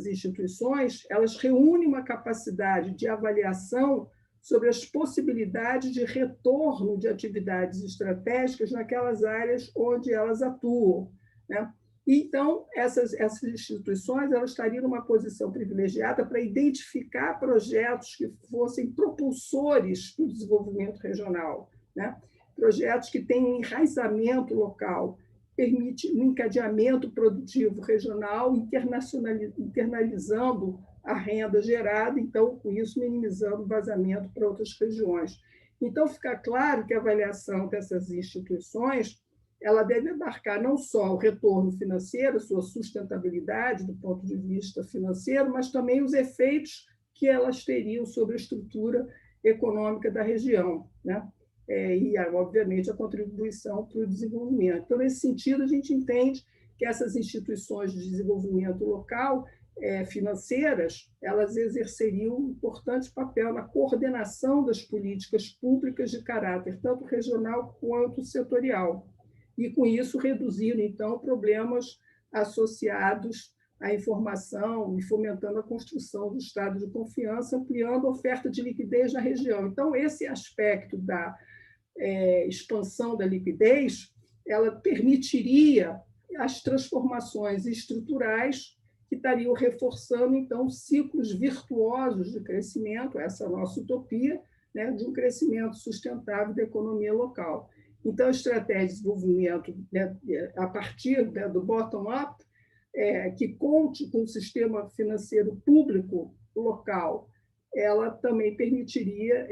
instituições elas reúnem uma capacidade de avaliação sobre as possibilidades de retorno de atividades estratégicas naquelas áreas onde elas atuam, né? Então, essas instituições elas estariam numa posição privilegiada para identificar projetos que fossem propulsores do desenvolvimento regional, né? Projetos que têm um enraizamento local, permite um encadeamento produtivo regional, internalizando a renda gerada, então, com isso, minimizando o vazamento para outras regiões. Então, fica claro que a avaliação dessas instituições ela deve abarcar não só o retorno financeiro, sua sustentabilidade do ponto de vista financeiro, mas também os efeitos que elas teriam sobre a estrutura econômica da região, né? e, obviamente, a contribuição para o desenvolvimento. Então, nesse sentido, a gente entende que essas instituições de desenvolvimento local financeiras, elas exerceriam um importante papel na coordenação das políticas públicas de caráter tanto regional quanto setorial, e, com isso, reduzindo, então, problemas associados à informação e fomentando a construção do estado de confiança, ampliando a oferta de liquidez na região. Então, esse aspecto da expansão da liquidez, ela permitiria as transformações estruturais que estariam reforçando, então, ciclos virtuosos de crescimento, essa é a nossa utopia, né, de um crescimento sustentável da economia local. Então, a estratégia de desenvolvimento, né, a partir, né, do bottom-up, que conte com o sistema financeiro público local, ela também permitiria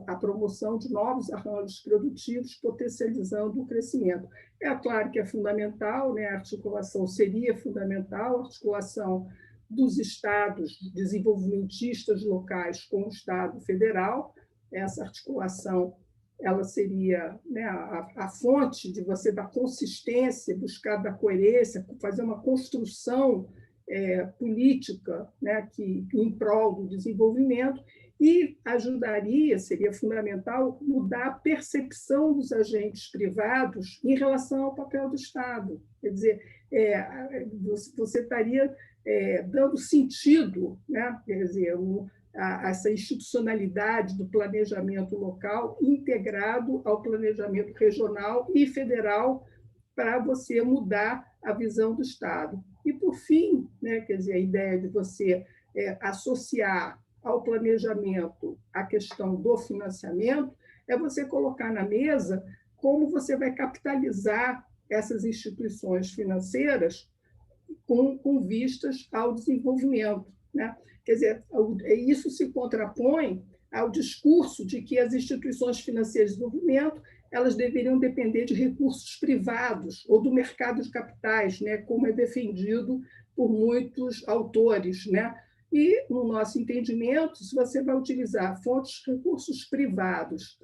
a promoção de novos arranjos produtivos, potencializando o crescimento. É claro que é fundamental, né, a articulação seria fundamental, a articulação dos estados desenvolvimentistas locais com o Estado federal. Essa articulação ela seria, né, a fonte de você dar consistência, buscar dar coerência, fazer uma construção política, né, que em prol do desenvolvimento, e ajudaria, seria fundamental, mudar a percepção dos agentes privados em relação ao papel do Estado. Quer dizer, você estaria dando sentido, né, quer dizer, essa institucionalidade do planejamento local integrado ao planejamento regional e federal para você mudar a visão do Estado. E, por fim, né, quer dizer, a ideia de você associar ao planejamento a questão do financiamento é você colocar na mesa como você vai capitalizar essas instituições financeiras com vistas ao desenvolvimento, né? Quer dizer, isso se contrapõe ao discurso de que as instituições financeiras de desenvolvimento elas deveriam depender de recursos privados ou do mercado de capitais, né, como é defendido por muitos autores, né? E, no nosso entendimento, se você vai utilizar fontes de recursos privados,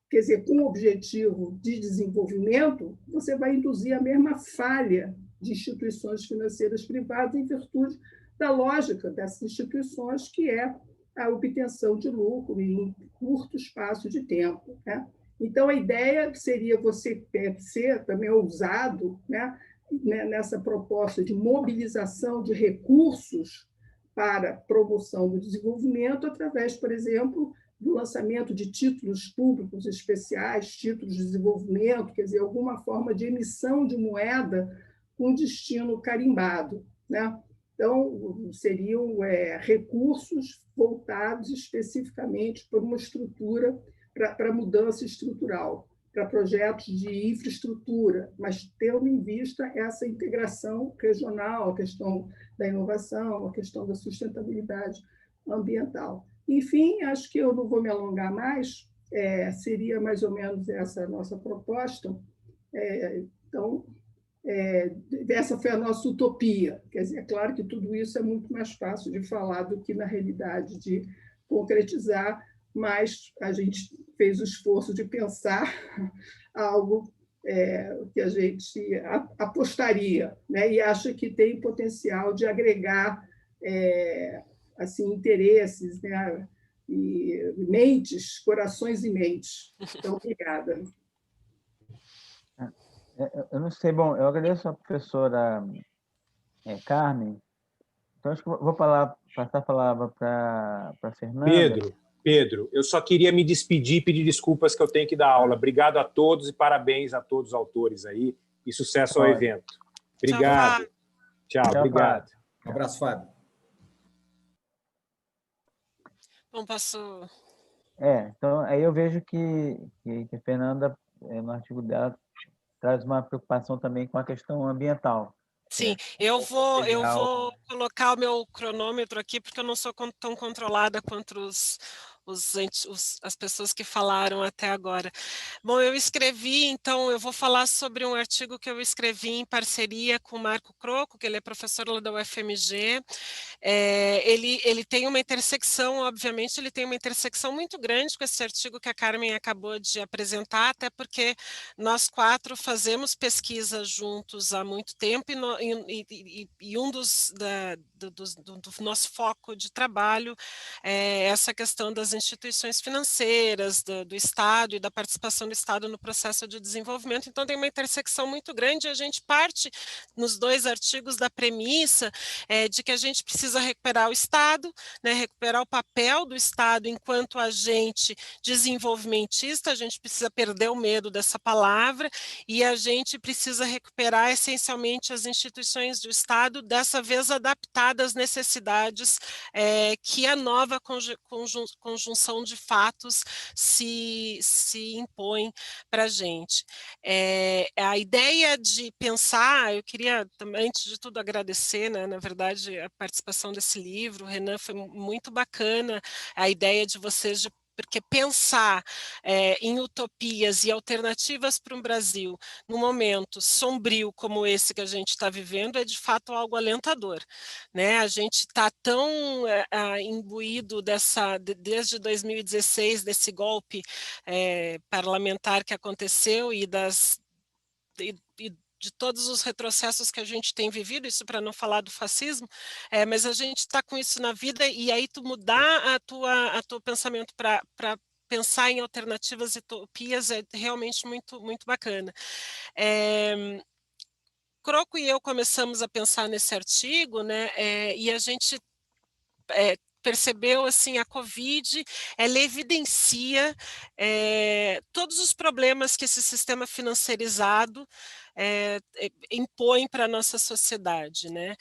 quer dizer, com o objetivo de desenvolvimento, você vai induzir a mesma falha de instituições financeiras privadas em virtude da lógica dessas instituições, que é a obtenção de lucro em curto espaço de tempo, né? Então, a ideia seria você ser também ousado, né, nessa proposta de mobilização de recursos para promoção do desenvolvimento através, por exemplo, do lançamento de títulos públicos especiais, títulos de desenvolvimento, quer dizer, alguma forma de emissão de moeda com destino carimbado, né? Então, seriam recursos voltados especificamente para uma estrutura, para mudança estrutural, para projetos de infraestrutura, mas tendo em vista essa integração regional, a questão da inovação, a questão da sustentabilidade ambiental. Enfim, acho que eu não vou me alongar mais, seria mais ou menos essa a nossa proposta. Então, essa foi a nossa utopia. Quer dizer, é claro que tudo isso é muito mais fácil de falar do que, na realidade, de concretizar, mas a gente fez o esforço de pensar algo que a gente apostaria, né? E acha que tem potencial de agregar assim, interesses, né? E mentes, corações e mentes. Então, obrigada. Eu não sei, bom, eu agradeço a professora Carmen. Então, acho que vou passar a palavra para a Fernanda. Pedro, eu só queria me despedir e pedir desculpas que eu tenho que dar aula. Obrigado a todos e parabéns a todos os autores aí e sucesso ao evento. Obrigado. Tchau, obrigado. Fábio. Um abraço, Fábio. Bom, posso... Então, aí eu vejo que a Fernanda, no artigo dela, traz uma preocupação também com a questão ambiental. Sim, eu vou colocar o meu cronômetro aqui, porque eu não sou tão controlada quanto as pessoas que falaram até agora. Bom, eu escrevi, então, eu vou falar sobre um artigo que eu escrevi em parceria com o Marco Crocco, que ele é professor lá da UFMG. Ele tem uma intersecção, obviamente, ele tem uma intersecção muito grande com esse artigo que a Carmen acabou de apresentar, até porque nós 4 fazemos pesquisa juntos há muito tempo e um do nosso foco de trabalho é essa questão das instituições financeiras, do Estado e da participação do Estado no processo de desenvolvimento. Então, tem uma intersecção muito grande e a gente parte nos 2 artigos da premissa de que a gente precisa recuperar o Estado, né, recuperar o papel do Estado enquanto agente desenvolvimentista, a gente precisa perder o medo dessa palavra e a gente precisa recuperar essencialmente as instituições do Estado, dessa vez adaptadas às necessidades que a nova conjunção de fatos se impõe para a gente. A ideia de pensar, eu queria, antes de tudo, agradecer, né, na verdade, a participação desse livro, o Renan, foi muito bacana, a ideia de vocês porque pensar em utopias e alternativas para um Brasil num momento sombrio como esse que a gente está vivendo é de fato algo alentador, né? A gente está tão imbuído desde 2016 desse golpe parlamentar que aconteceu e de todos os retrocessos que a gente tem vivido, isso para não falar do fascismo, mas a gente está com isso na vida e aí tu mudar a tua pensamento para pensar em alternativas e utopias é realmente muito, muito bacana. Crocco e eu começamos a pensar nesse artigo, né, e a gente percebeu assim, a Covid, ela evidencia todos os problemas que esse sistema financeirizado impõe para a nossa sociedade, né?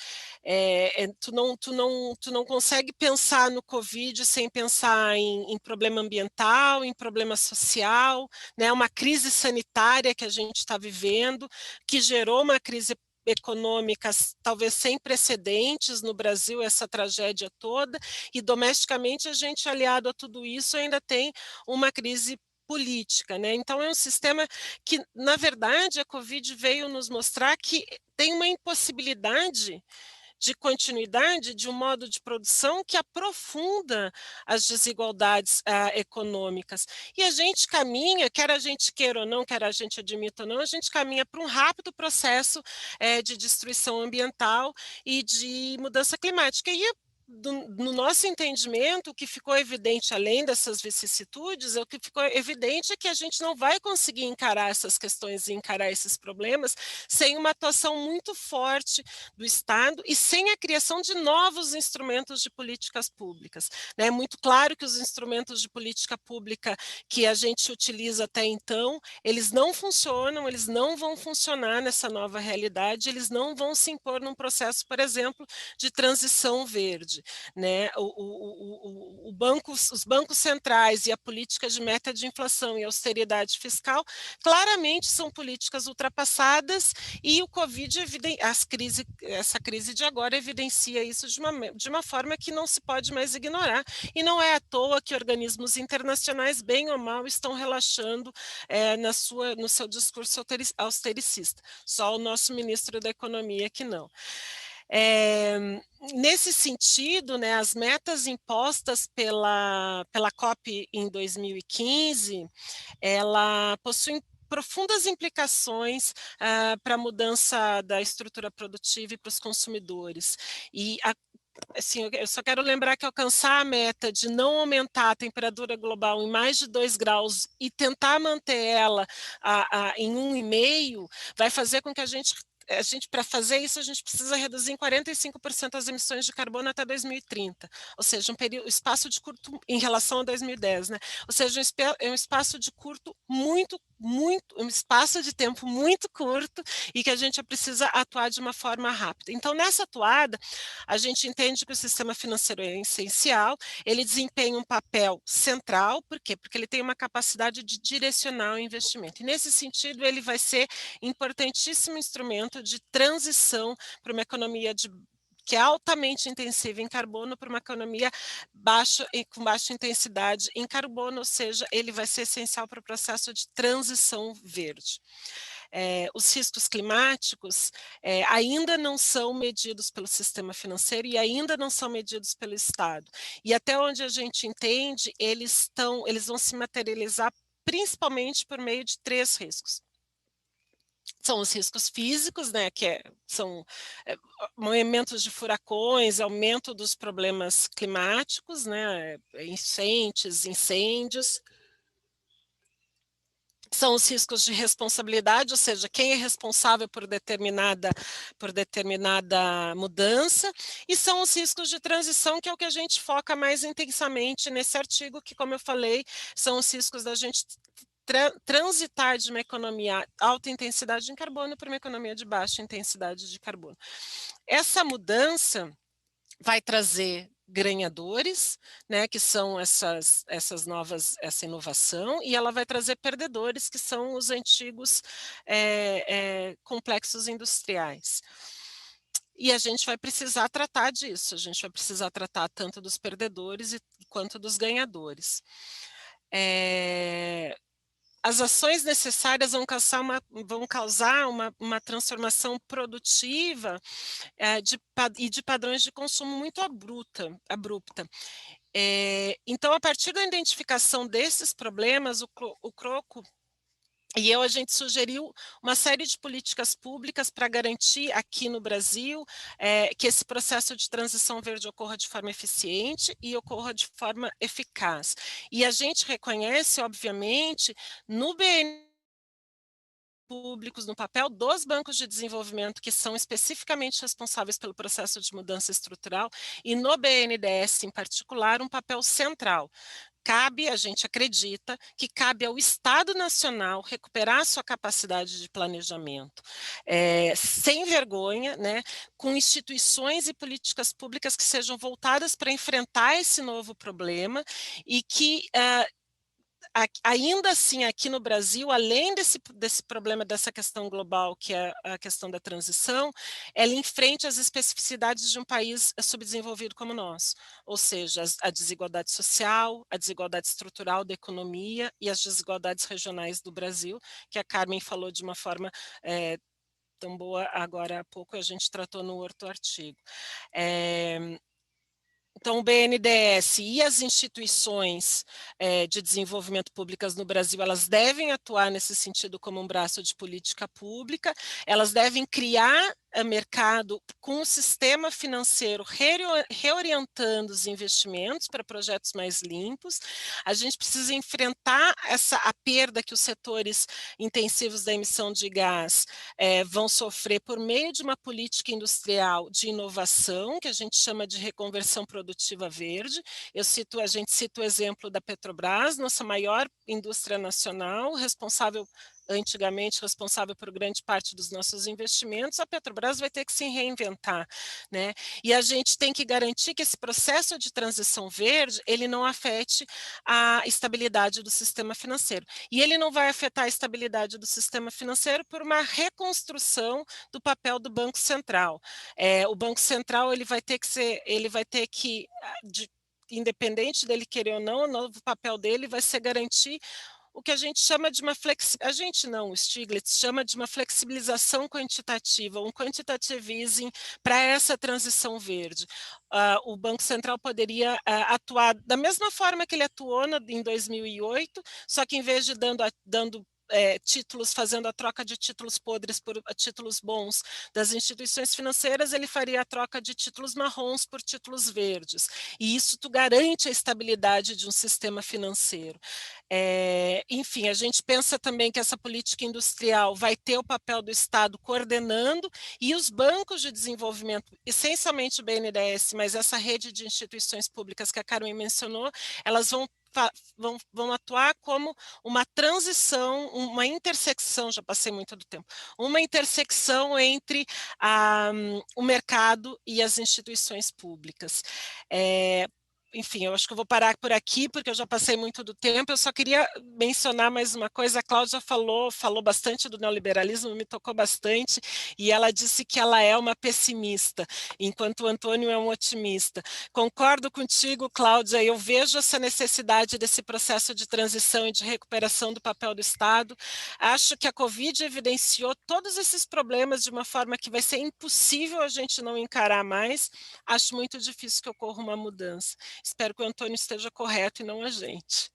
Tu não consegue pensar no Covid sem pensar em problema ambiental, em problema social, né? Uma crise sanitária que a gente está vivendo, que gerou uma crise econômicas talvez sem precedentes no Brasil, essa tragédia toda, e domesticamente a gente, aliado a tudo isso, ainda tem uma crise política, né? Então é um sistema que, na verdade, a Covid veio nos mostrar que tem uma impossibilidade de continuidade de um modo de produção que aprofunda as desigualdades econômicas. E a gente caminha, quer a gente queira ou não, quer a gente admita ou não, a gente caminha para um rápido processo de destruição ambiental e de mudança climática. E no nosso entendimento, o que ficou evidente, além dessas vicissitudes, o que ficou evidente é que a gente não vai conseguir encarar essas questões e encarar esses problemas sem uma atuação muito forte do Estado e sem a criação de novos instrumentos de políticas públicas. É muito claro que os instrumentos de política pública que a gente utiliza até então, eles não funcionam, eles não vão funcionar nessa nova realidade, eles não vão se impor num processo, por exemplo, de transição verde. Né? Os bancos centrais e a política de meta de inflação e austeridade fiscal claramente são políticas ultrapassadas e o Covid, essa crise de agora evidencia isso de uma forma que não se pode mais ignorar. E não é à toa que organismos internacionais, bem ou mal, estão relaxando no seu discurso austericista. Só o nosso ministro da Economia que não. Nesse sentido, né, as metas impostas pela COP em 2015, ela possui profundas implicações para a mudança da estrutura produtiva e para os consumidores. E assim, eu só quero lembrar que alcançar a meta de não aumentar a temperatura global em mais de 2 graus e tentar manter ela em 1,5 vai fazer com que a gente, para fazer isso, a gente precisa reduzir em 45% as emissões de carbono até 2030, ou seja, um espaço de curto em relação a 2010, né? Ou seja, um espaço de curto um espaço de tempo muito curto e que a gente precisa atuar de uma forma rápida. Então, nessa atuada, a gente entende que o sistema financeiro é essencial, ele desempenha um papel central, por quê? Porque ele tem uma capacidade de direcionar o investimento. E, nesse sentido, ele vai ser importantíssimo instrumento de transição para uma economia que é altamente intensiva em carbono, para uma economia com baixa intensidade em carbono, ou seja, ele vai ser essencial para o processo de transição verde. Os riscos climáticos ainda não são medidos pelo sistema financeiro e ainda não são medidos pelo Estado. E até onde a gente entende, eles vão se materializar principalmente por meio de 3 riscos. São os riscos físicos, né, que são movimentos de furacões, aumento dos problemas climáticos, né, enchentes, incêndios. São os riscos de responsabilidade, ou seja, quem é responsável por determinada mudança, e são os riscos de transição, que é o que a gente foca mais intensamente nesse artigo, que, como eu falei, são os riscos da gente transitar de uma economia alta intensidade em carbono para uma economia de baixa intensidade de carbono. Essa mudança vai trazer ganhadores, né, que são essa inovação, e ela vai trazer perdedores, que são os antigos complexos industriais. E a gente vai precisar tratar disso, a gente vai precisar tratar tanto dos perdedores quanto dos ganhadores. As ações necessárias vão causar uma transformação produtiva e de padrões de consumo muito abrupta. Então, a partir da identificação desses problemas, o Croco e a gente sugeriu uma série de políticas públicas para garantir aqui no Brasil que esse processo de transição verde ocorra de forma eficiente e ocorra de forma eficaz. E a gente reconhece, obviamente, no BNDES, públicos, no papel dos bancos de desenvolvimento, que são especificamente responsáveis pelo processo de mudança estrutural, e no BNDES, em particular, um papel central. A gente acredita que cabe ao Estado Nacional recuperar sua capacidade de planejamento, sem vergonha, né, com instituições e políticas públicas que sejam voltadas para enfrentar esse novo problema e que ainda assim, aqui no Brasil, além desse problema, dessa questão global, que é a questão da transição, ela enfrente as especificidades de um país subdesenvolvido como o nosso, ou seja, a desigualdade social, a desigualdade estrutural da economia e as desigualdades regionais do Brasil, que a Carmen falou de uma forma tão boa agora há pouco, a gente tratou no outro artigo. Então, o BNDES e as instituições de desenvolvimento públicas no Brasil, elas devem atuar nesse sentido como um braço de política pública, elas devem criar mercado com o sistema financeiro reorientando os investimentos para projetos mais limpos. A gente precisa enfrentar a perda que os setores intensivos da emissão de gás vão sofrer por meio de uma política industrial de inovação, que a gente chama de reconversão produtiva verde. A gente cita o exemplo da Petrobras, nossa maior indústria nacional, antigamente responsável por grande parte dos nossos investimentos. A Petrobras vai ter que se reinventar, né? E a gente tem que garantir que esse processo de transição verde, ele não afete a estabilidade do sistema financeiro. E ele não vai afetar a estabilidade do sistema financeiro por uma reconstrução do papel do Banco Central. O Banco Central, ele vai ter que independente dele querer ou não, o novo papel dele vai ser garantir o que a gente chama de o Stiglitz chama de uma flexibilização quantitativa, um quantitative para essa transição verde. O Banco Central poderia atuar da mesma forma que ele atuou em 2008, só que em vez de dando títulos, fazendo a troca de títulos podres por títulos bons das instituições financeiras, ele faria a troca de títulos marrons por títulos verdes. E isso garante a estabilidade de um sistema financeiro. Enfim, a gente pensa também que essa política industrial vai ter o papel do Estado coordenando, e os bancos de desenvolvimento, essencialmente o BNDES, mas essa rede de instituições públicas que a Carmen mencionou, elas vão atuar como uma transição, uma intersecção, já passei muito do tempo, uma intersecção entre o mercado e as instituições públicas. enfim, eu acho que eu vou parar por aqui, porque eu já passei muito do tempo. Eu só queria mencionar mais uma coisa. A Cláudia falou bastante do neoliberalismo, me tocou bastante, e ela disse que ela é uma pessimista, enquanto o Antônio é um otimista. Concordo contigo, Cláudia, eu vejo essa necessidade desse processo de transição e de recuperação do papel do Estado. Acho que a Covid evidenciou todos esses problemas de uma forma que vai ser impossível a gente não encarar mais. Acho muito difícil que ocorra uma mudança. Espero que o Antônio esteja correto e não a gente.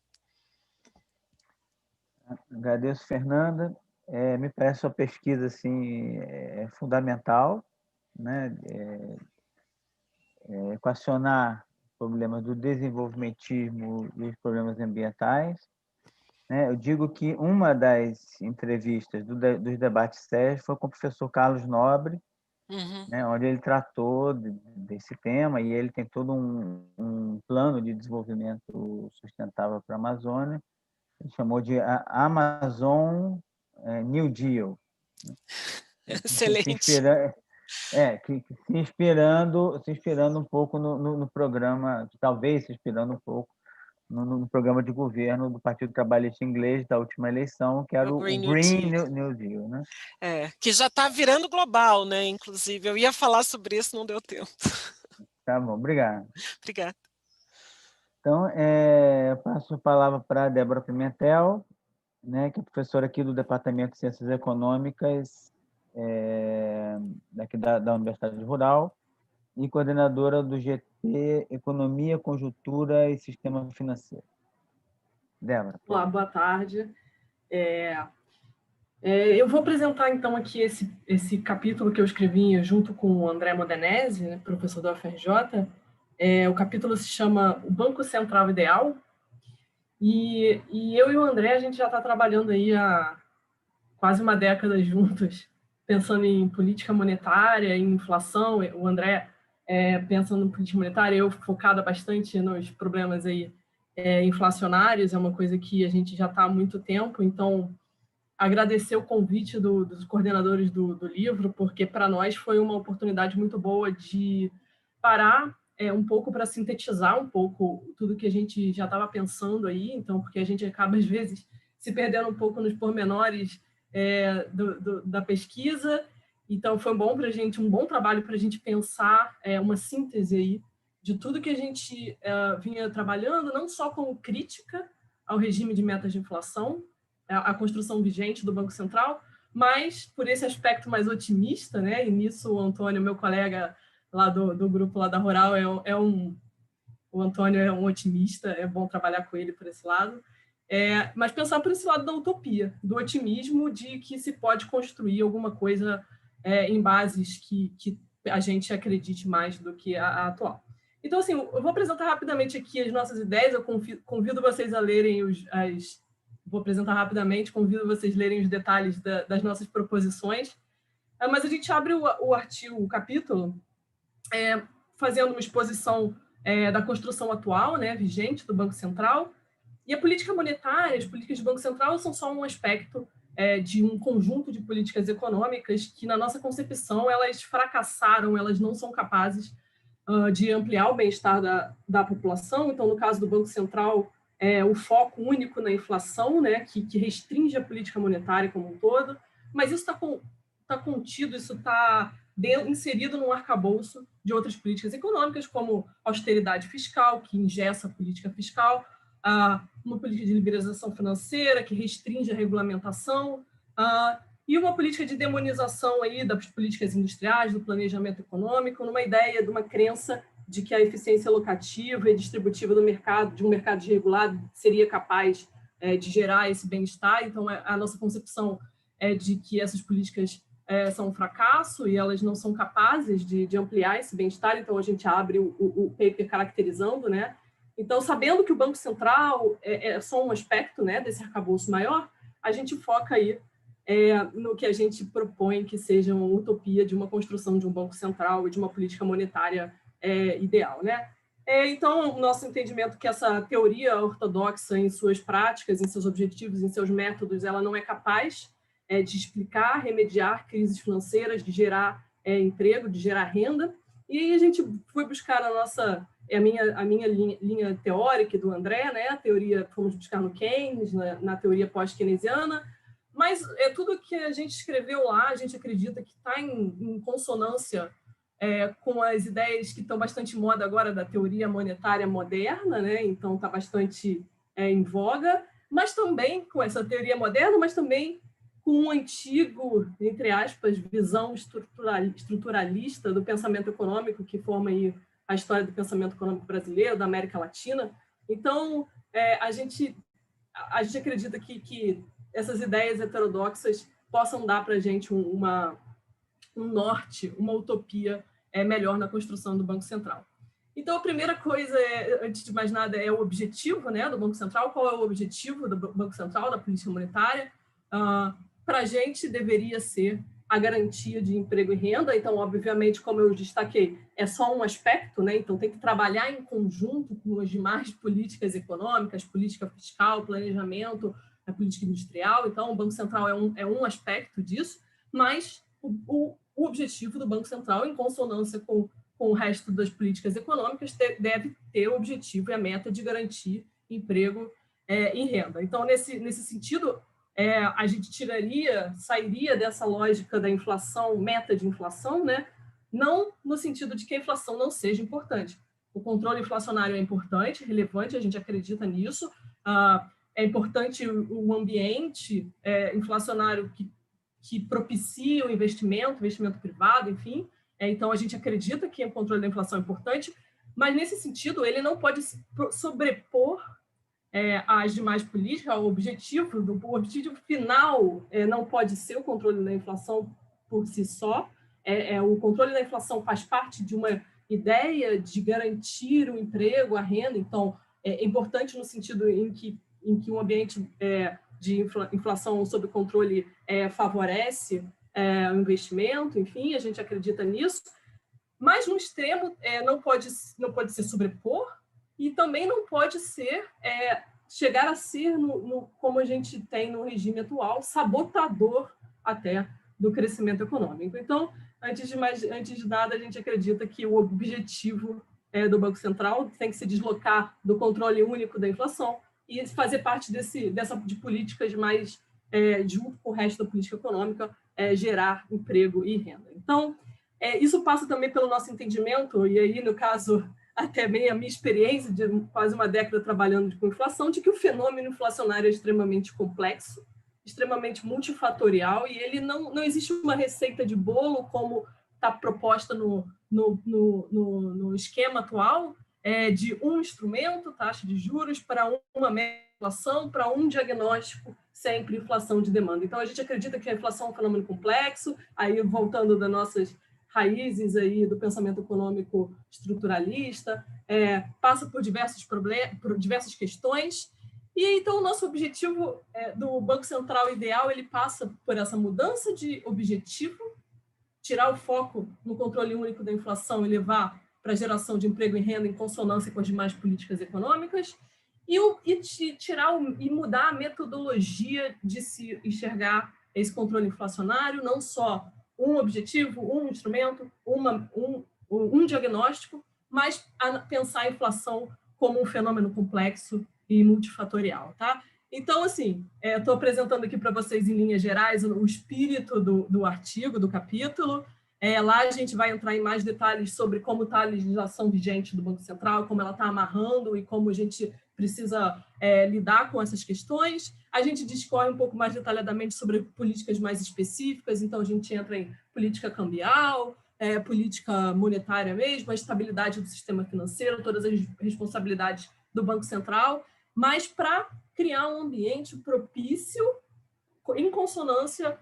Agradeço, Fernanda. Me parece sua pesquisa assim, fundamental, né? Equacionar problemas do desenvolvimentismo e os problemas ambientais. Né? Eu digo que uma das entrevistas dos debates sérios foi com o professor Carlos Nobre, né, onde ele tratou desse tema, e ele tem todo um plano de desenvolvimento sustentável para a Amazônia. Ele chamou de Amazon New Deal. Excelente. Se inspirando um pouco no programa, talvez se inspirando um pouco no programa de governo do Partido Trabalhista Inglês da última eleição, que era o Green New Deal, né? Que já está virando global, né? Inclusive, eu ia falar sobre isso, não deu tempo. Tá bom, obrigado. Obrigada. Então, eu passo a palavra para a Débora Pimentel, né, que é professora aqui do Departamento de Ciências Econômicas daqui da Universidade Rural e coordenadora do GT Economia, Conjuntura e Sistema Financeiro. Débora. Olá, boa tarde. Eu vou apresentar, então, aqui esse capítulo que eu escrevi junto com o André Modenese, né, professor da UFRJ. O capítulo se chama O Banco Central Ideal. E eu e o André, a gente já está trabalhando aí há quase uma década juntos, pensando em política monetária, em inflação. O André pensando em política monetária, eu focada bastante nos problemas aí, inflacionários, é uma coisa que a gente já está há muito tempo. Então, agradecer o convite dos coordenadores do livro, porque para nós foi uma oportunidade muito boa de parar um pouco para sintetizar um pouco tudo que a gente já estava pensando aí, então, porque a gente acaba, às vezes, se perdendo um pouco nos pormenores da pesquisa. Então, foi bom para a gente, um bom trabalho para a gente pensar uma síntese aí de tudo que a gente vinha trabalhando, não só como crítica ao regime de metas de inflação, a construção vigente do Banco Central, mas por esse aspecto mais otimista, né? E nisso o Antônio, meu colega lá do grupo lá da Rural, o Antônio é um otimista, é bom trabalhar com ele por esse lado, mas pensar por esse lado da utopia, do otimismo de que se pode construir alguma coisa em bases que a gente acredite mais do que a atual. Então, assim, eu vou apresentar rapidamente aqui as nossas ideias, eu convido vocês a lerem vou apresentar rapidamente, convido vocês a lerem os detalhes das nossas proposições, mas a gente abre o artigo, o capítulo, fazendo uma exposição da construção atual, né, vigente do Banco Central, e a política monetária, as políticas do Banco Central são só um aspecto de um conjunto de políticas econômicas que, na nossa concepção, elas fracassaram, elas não são capazes de ampliar o bem-estar da população. Então, no caso do Banco Central, o foco único na inflação, né, que restringe a política monetária como um todo, mas isso está contido, isso está inserido num arcabouço de outras políticas econômicas, como austeridade fiscal, que engessa a política fiscal, uma política de liberalização financeira, que restringe a regulamentação, e uma política de demonização aí das políticas industriais, do planejamento econômico, numa ideia de uma crença de que a eficiência locativa e distributiva do mercado, de um mercado desregulado, seria capaz de gerar esse bem-estar. Então, a nossa concepção é de que essas políticas são um fracasso e elas não são capazes de ampliar esse bem-estar. Então, a gente abre o paper caracterizando, né? Então, sabendo que o Banco Central é só um aspecto, né, desse arcabouço maior, a gente foca aí no que a gente propõe que seja uma utopia de uma construção de um Banco Central e de uma política monetária ideal, né? Então, o nosso entendimento é que essa teoria ortodoxa em suas práticas, em seus objetivos, em seus métodos, ela não é capaz de explicar, remediar crises financeiras, de gerar emprego, de gerar renda. E aí a gente foi buscar na nossa é a minha linha teórica do André, né? A teoria fomos buscar no Keynes, na teoria pós-keynesiana, mas é tudo que a gente escreveu lá, a gente acredita que está em consonância com as ideias que estão bastante em moda agora da teoria monetária moderna, né? Então está bastante em voga, mas também com essa teoria moderna, mas também com um antigo, entre aspas, visão estruturalista do pensamento econômico que forma aí a história do pensamento econômico brasileiro, da América Latina. Então, a gente acredita que essas ideias heterodoxas possam dar para a gente um norte, uma utopia melhor na construção do Banco Central. Então, a primeira coisa, antes de mais nada, é o objetivo, né, do Banco Central. Qual é o objetivo do Banco Central, da política monetária? Para a gente, deveria ser a garantia de emprego e renda. Então, obviamente, como eu destaquei, é só um aspecto, né? Então, tem que trabalhar em conjunto com as demais políticas econômicas, política fiscal, planejamento, a política industrial. Então, o Banco Central é um aspecto disso, mas o objetivo do Banco Central, em consonância com o resto das políticas econômicas, deve ter o objetivo e a meta de garantir emprego e renda. Então, nesse sentido, a gente sairia dessa lógica da inflação, meta de inflação, né? Não no sentido de que a inflação não seja importante. O controle inflacionário é importante, relevante, a gente acredita nisso. É importante o ambiente inflacionário que propicia o investimento privado, enfim. Então, a gente acredita que o controle da inflação é importante, mas, nesse sentido, ele não pode se sobrepor às demais políticas. O objetivo final não pode ser o controle da inflação por si só. O controle da inflação faz parte de uma ideia de garantir o emprego, a renda. Então, é importante no sentido em que um ambiente de inflação sob controle favorece o investimento, enfim, a gente acredita nisso, mas no extremo não pode se sobrepor e também não pode ser chegar a ser, como a gente tem no regime atual, sabotador até do crescimento econômico. Então, antes de nada, a gente acredita que o objetivo do Banco Central tem que se deslocar do controle único da inflação e fazer parte de políticas mais, junto com o resto da política econômica, gerar emprego e renda. Então, isso passa também pelo nosso entendimento, e aí, no caso, até bem a minha experiência de quase uma década trabalhando com inflação, de que o fenômeno inflacionário é extremamente complexo, extremamente multifatorial, e ele não existe uma receita de bolo como está proposta no esquema atual, de um instrumento, taxa de juros, para uma inflação, para um diagnóstico, sempre inflação de demanda. Então, a gente acredita que a inflação é um fenômeno complexo, aí voltando das nossas raízes aí do pensamento econômico estruturalista, passa por diversas questões, e então o nosso objetivo do Banco Central ideal, ele passa por essa mudança de objetivo, tirar o foco no controle único da inflação e levar para a geração de emprego e renda em consonância com as demais políticas econômicas, e mudar a metodologia de se enxergar esse controle inflacionário, não só um objetivo, um instrumento, um diagnóstico, mas a pensar a inflação como um fenômeno complexo e multifatorial, tá? Então, assim, estou apresentando aqui para vocês, em linhas gerais, o espírito do artigo, do capítulo. Lá a gente vai entrar em mais detalhes sobre como está a legislação vigente do Banco Central, como ela está amarrando e como a gente precisa lidar com essas questões. A gente discorre um pouco mais detalhadamente sobre políticas mais específicas, então a gente entra em política cambial, política monetária mesmo, a estabilidade do sistema financeiro, todas as responsabilidades do Banco Central, mas para criar um ambiente propício, em consonância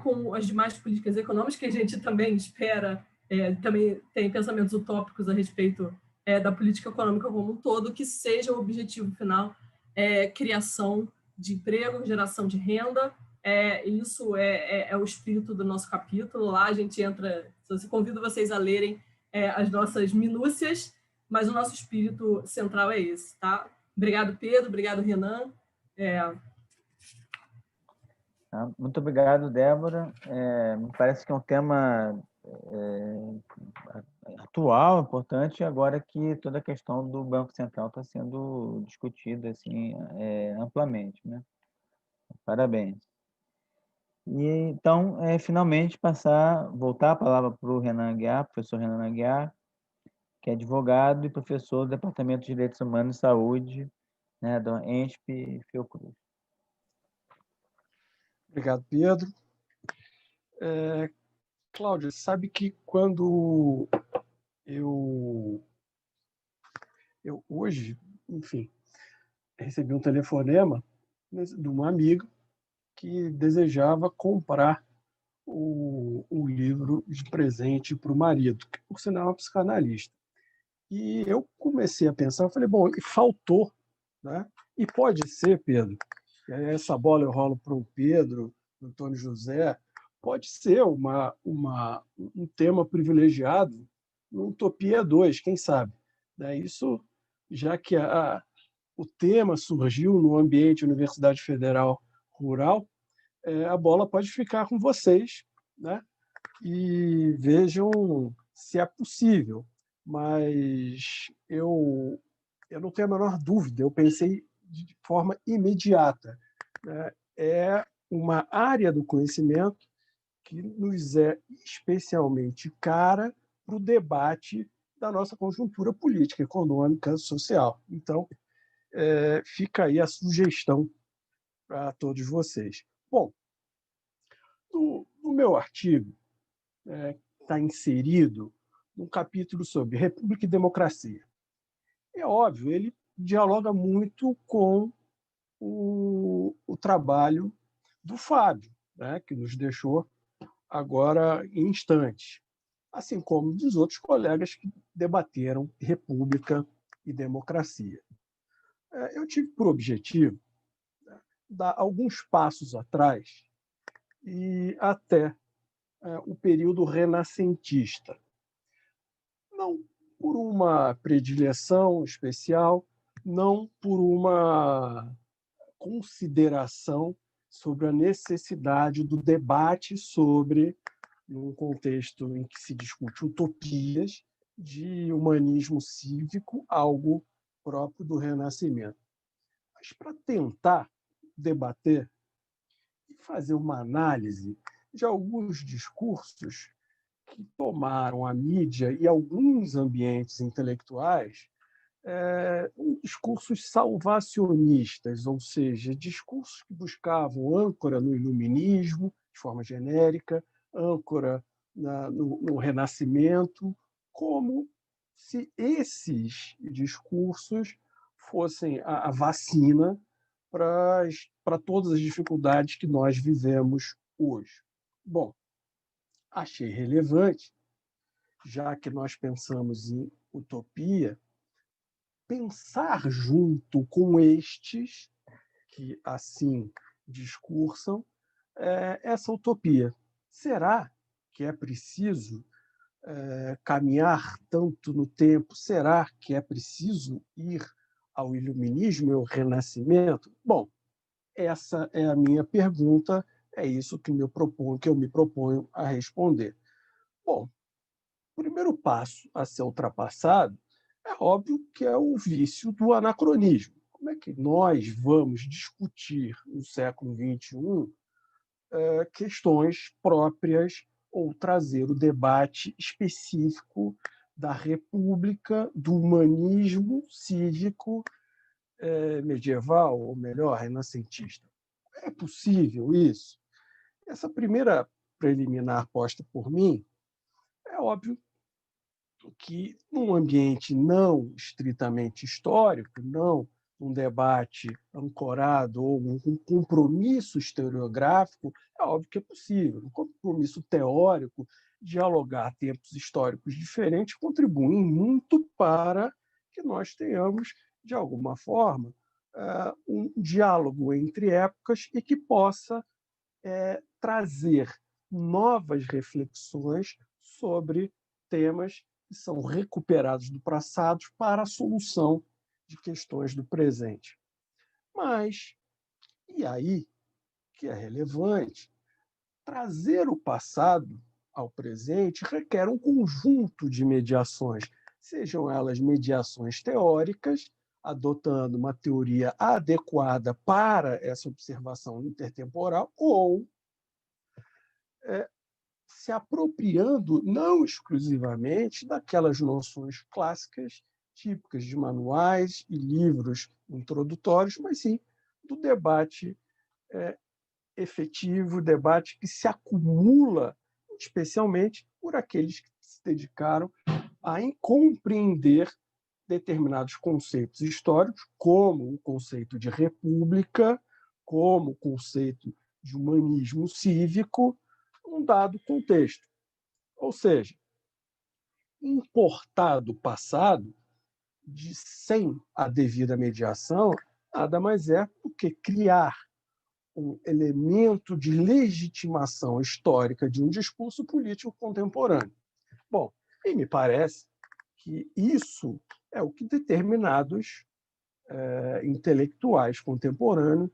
com as demais políticas econômicas, que a gente também espera, também tem pensamentos utópicos a respeito da política econômica como um todo, que seja o objetivo final, criação de emprego, geração de renda. Isso é o espírito do nosso capítulo. Lá a gente entra, eu convido vocês a lerem as nossas minúcias, mas o nosso espírito central é esse, tá? Obrigado, Pedro, obrigado, Renan. Muito obrigado, Débora. Me parece que é um tema atual, importante, agora que toda a questão do Banco Central está sendo discutida assim, amplamente, né? Parabéns. E então, finalmente, voltar a palavra para o Renan Aguiar, professor Renan Aguiar, que é advogado e professor do Departamento de Direitos Humanos e Saúde, né, da ENSP Fiocruz. Obrigado, Pedro. Cláudia, sabe que quando eu hoje, enfim, recebi um telefonema de uma amiga que desejava comprar o livro de presente para o marido, que por sinal é uma psicanalista. E eu comecei a pensar, eu falei, bom, faltou, né? E pode ser, Pedro, e aí essa bola eu rolo para o Pedro, para o Antônio José, pode ser um tema privilegiado no Utopia 2, quem sabe? Né? Isso, já que o tema surgiu no ambiente Universidade Federal Rural, a bola pode ficar com vocês, né? E vejam se é possível. Mas eu não tenho a menor dúvida, eu pensei de forma imediata, né? É uma área do conhecimento que nos é especialmente cara para o debate da nossa conjuntura política, econômica, social. Então, fica aí a sugestão para todos vocês. Bom, no meu artigo está inserido um capítulo sobre República e Democracia. É óbvio, ele dialoga muito com o trabalho do Fábio, né, que nos deixou agora em instantes, assim como dos outros colegas que debateram República e Democracia. Eu tive por objetivo dar alguns passos atrás e até o período renascentista. Não por uma predileção especial, não por uma consideração sobre a necessidade do debate sobre, num contexto em que se discute utopias, de humanismo cívico, algo próprio do Renascimento. Mas para tentar debater e fazer uma análise de alguns discursos que tomaram a mídia e alguns ambientes intelectuais discursos salvacionistas, ou seja, discursos que buscavam âncora no iluminismo, de forma genérica, âncora no Renascimento, como se esses discursos fossem a vacina para todas as dificuldades que nós vivemos hoje. Bom, achei relevante, já que nós pensamos em utopia, pensar junto com estes que assim discursam essa utopia. Será que é preciso caminhar tanto no tempo? Será que é preciso ir ao iluminismo e ao renascimento? Bom, essa é a minha pergunta, é isso que eu me proponho a responder. Bom, o primeiro passo a ser ultrapassado é óbvio que é o vício do anacronismo. Como é que nós vamos discutir no século XXI questões próprias ou trazer o debate específico da república, do humanismo cívico medieval, ou melhor, renascentista? É possível isso? Essa primeira preliminar posta por mim, é óbvio que num ambiente não estritamente histórico, não um debate ancorado ou um compromisso historiográfico, é óbvio que é possível. Um compromisso teórico, dialogar tempos históricos diferentes, contribuem muito para que nós tenhamos, de alguma forma, um diálogo entre épocas e que possa trazer novas reflexões sobre temas que são recuperados do passado para a solução de questões do presente. Mas, e aí, que é relevante, trazer o passado ao presente requer um conjunto de mediações, sejam elas mediações teóricas, adotando uma teoria adequada para essa observação intertemporal, ou se apropriando não exclusivamente daquelas noções clássicas típicas de manuais e livros introdutórios, mas sim do debate efetivo, debate que se acumula, especialmente por aqueles que se dedicaram a compreender determinados conceitos históricos, como o conceito de república, como o conceito de humanismo cívico, num dado contexto. Ou seja, importar do passado, sem a devida mediação, nada mais é do que criar um elemento de legitimação histórica de um discurso político contemporâneo. Bom, e me parece que isso é o que determinados intelectuais contemporâneos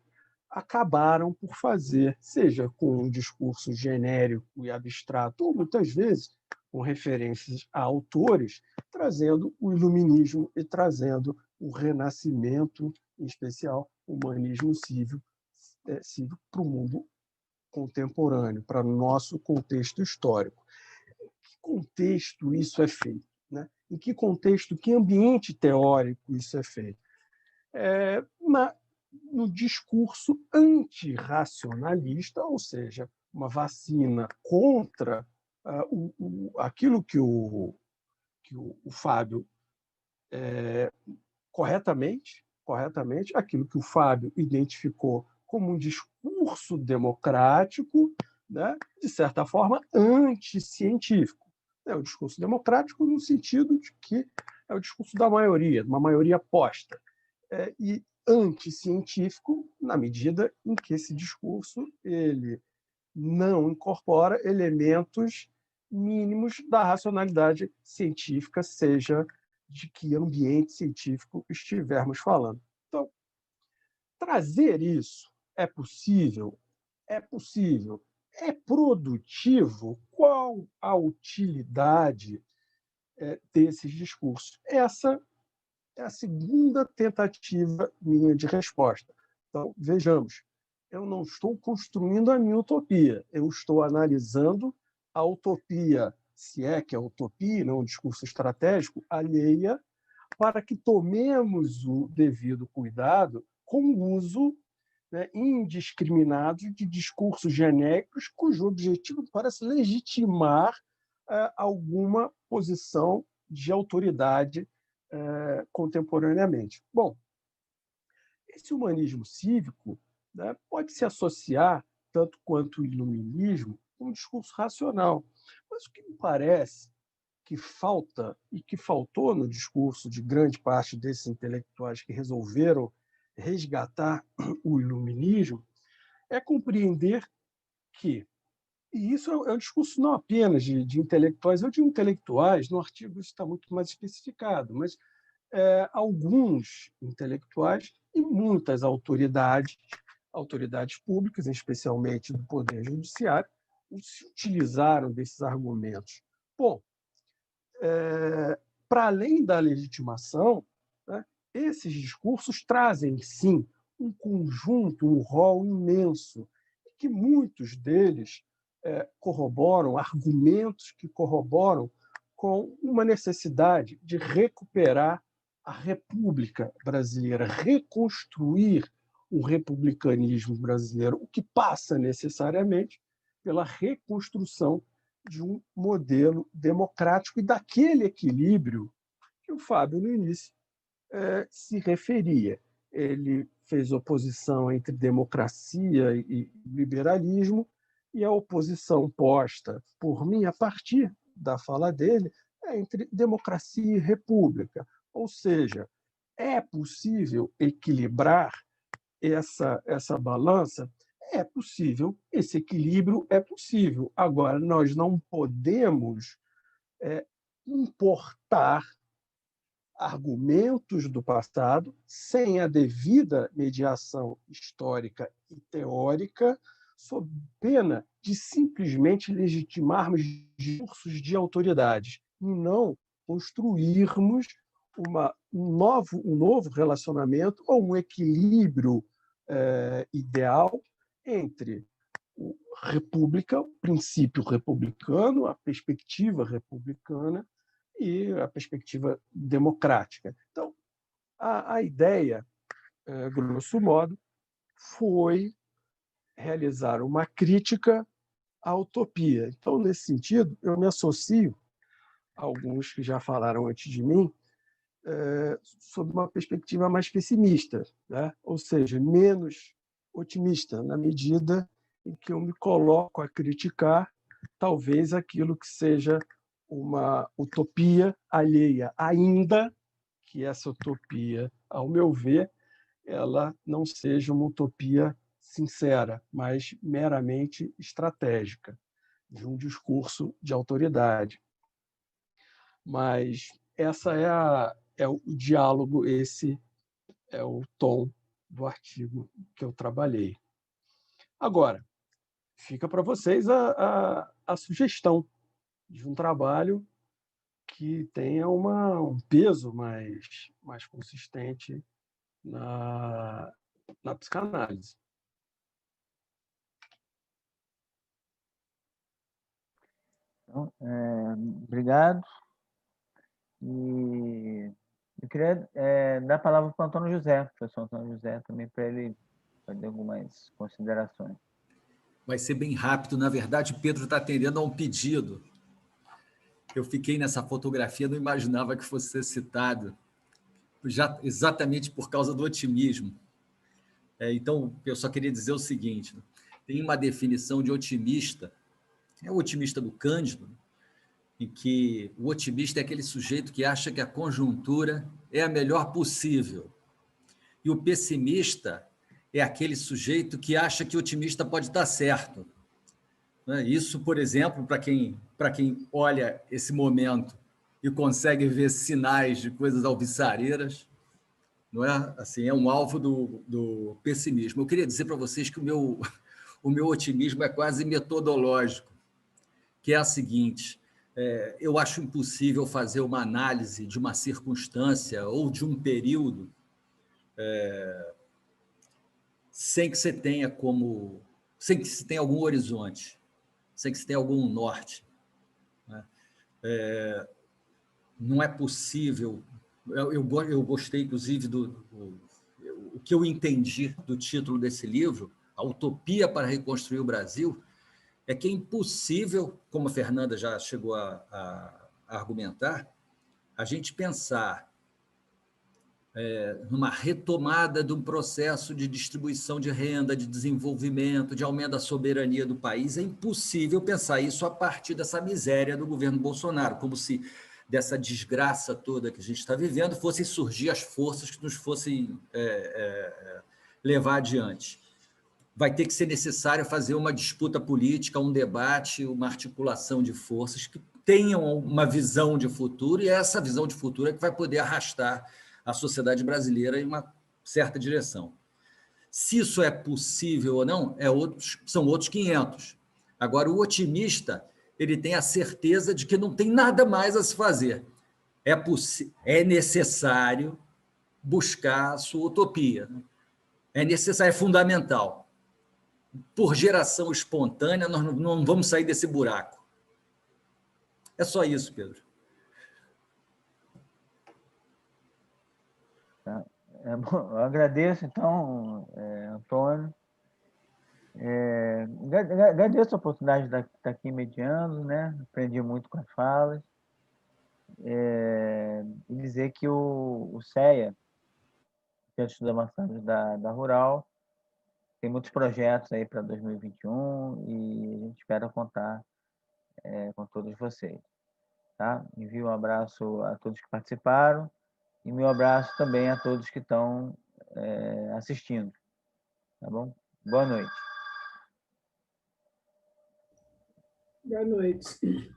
acabaram por fazer, seja com um discurso genérico e abstrato, ou muitas vezes com referências a autores, trazendo o iluminismo e trazendo o renascimento, em especial o humanismo cívico, para o mundo contemporâneo, para o nosso contexto histórico. Em que contexto isso é feito? Né? Em que contexto, que ambiente teórico isso é feito? No discurso antirracionalista, ou seja, uma vacina contra aquilo que o Fábio corretamente, aquilo que o Fábio identificou como um discurso democrático, né, de certa forma, anticientífico. É o discurso democrático no sentido de que é o discurso da maioria, uma maioria posta. E anticientífico na medida em que esse discurso ele não incorpora elementos mínimos da racionalidade científica, seja de que ambiente científico estivermos falando. Então, trazer isso é possível? É possível. É produtivo? Qual a utilidade desses discursos? Essa é a segunda tentativa minha de resposta. Então, vejamos, eu não estou construindo a minha utopia, eu estou analisando a utopia, se é que é utopia, não um discurso estratégico, alheia, para que tomemos o devido cuidado com o uso indiscriminado de discursos genéricos cujo objetivo parece legitimar alguma posição de autoridade contemporaneamente. Bom, esse humanismo cívico, né, pode se associar, tanto quanto o iluminismo, com um discurso racional. Mas o que me parece que falta e que faltou no discurso de grande parte desses intelectuais que resolveram resgatar o iluminismo é compreender que, e isso é um discurso não apenas de intelectuais, eu digo intelectuais, no artigo isso está muito mais especificado, mas alguns intelectuais e muitas autoridades públicas, especialmente do Poder Judiciário, se utilizaram desses argumentos. Bom, para além da legitimação, né, esses discursos trazem, sim, um conjunto, um rol imenso, que muitos deles corroboram, argumentos que corroboram com uma necessidade de recuperar a República Brasileira, reconstruir o republicanismo brasileiro, o que passa necessariamente pela reconstrução de um modelo democrático e daquele equilíbrio que o Fábio, no início, se referia. Ele fez oposição entre democracia e liberalismo, e a oposição posta por mim, a partir da fala dele, é entre democracia e república. Ou seja, é possível equilibrar essa balança? É possível, esse equilíbrio é possível. Agora, nós não podemos importar argumentos do passado sem a devida mediação histórica e teórica sob pena de simplesmente legitimarmos discursos de autoridades e não construirmos um novo relacionamento ou um equilíbrio ideal entre república, o princípio republicano, a perspectiva republicana e a perspectiva democrática. Então, a ideia, grosso modo, foi realizar uma crítica à utopia. Então, nesse sentido, eu me associo a alguns que já falaram antes de mim sob uma perspectiva mais pessimista, né? Ou seja, menos otimista, na medida em que eu me coloco a criticar talvez aquilo que seja uma utopia alheia, ainda que essa utopia, ao meu ver, ela não seja uma utopia sincera, mas meramente estratégica, de um discurso de autoridade. Mas essa é o diálogo, esse é o tom do artigo que eu trabalhei. Agora, fica para vocês a sugestão de um trabalho que tenha um peso mais consistente na psicanálise. Então, obrigado. E eu queria dar a palavra para o Antônio José, professor Antônio José, também para ele fazer algumas considerações. Vai ser bem rápido. Na verdade, o Pedro está atendendo a um pedido. Eu fiquei nessa fotografia, não imaginava que fosse ser citado, exatamente por causa do otimismo. Então, eu só queria dizer o seguinte, tem uma definição de otimista, é o otimista do Cândido, em que o otimista é aquele sujeito que acha que a conjuntura é a melhor possível. E o pessimista é aquele sujeito que acha que o otimista pode estar certo. Isso, por exemplo, para quem olha esse momento e consegue ver sinais de coisas alvissareiras, não é? Assim, é um alvo do pessimismo. Eu queria dizer para vocês que o meu otimismo é quase metodológico, que é a seguinte: eu acho impossível fazer uma análise de uma circunstância ou de um período sem que você tenha sem que se tenha algum horizonte, sem que se tenha algum norte. Né? Não é possível. Eu gostei, inclusive, o que eu entendi do título desse livro, A Utopia para Reconstruir o Brasil, é que é impossível, como a Fernanda já chegou a argumentar, a gente pensar numa retomada de um processo de distribuição de renda, de desenvolvimento, de aumento da soberania do país. É impossível pensar isso a partir dessa miséria do governo Bolsonaro, como se dessa desgraça toda que a gente está vivendo fossem surgir as forças que nos fossem levar adiante. Vai ter que ser necessário fazer uma disputa política, um debate, uma articulação de forças que tenham uma visão de futuro, e essa visão de futuro é que vai poder arrastar a sociedade brasileira em uma certa direção. Se isso é possível ou não, são outros 500. Agora, o otimista, ele tem a certeza de que não tem nada mais a se fazer. É necessário buscar a sua utopia. É necessário, é fundamental. Por geração espontânea, nós não vamos sair desse buraco. É só isso, Pedro. Bom, eu agradeço, então, Antônio. Agradeço a oportunidade de estar aqui mediando, né? Aprendi muito com as falas. E dizer que o CEA, que é o Estudo Avançado da Rural, tem muitos projetos aí para 2021 e a gente espera contar com todos vocês. Tá? Envio um abraço a todos que participaram e meu abraço também a todos que estão assistindo. Tá bom? Boa noite. Boa noite.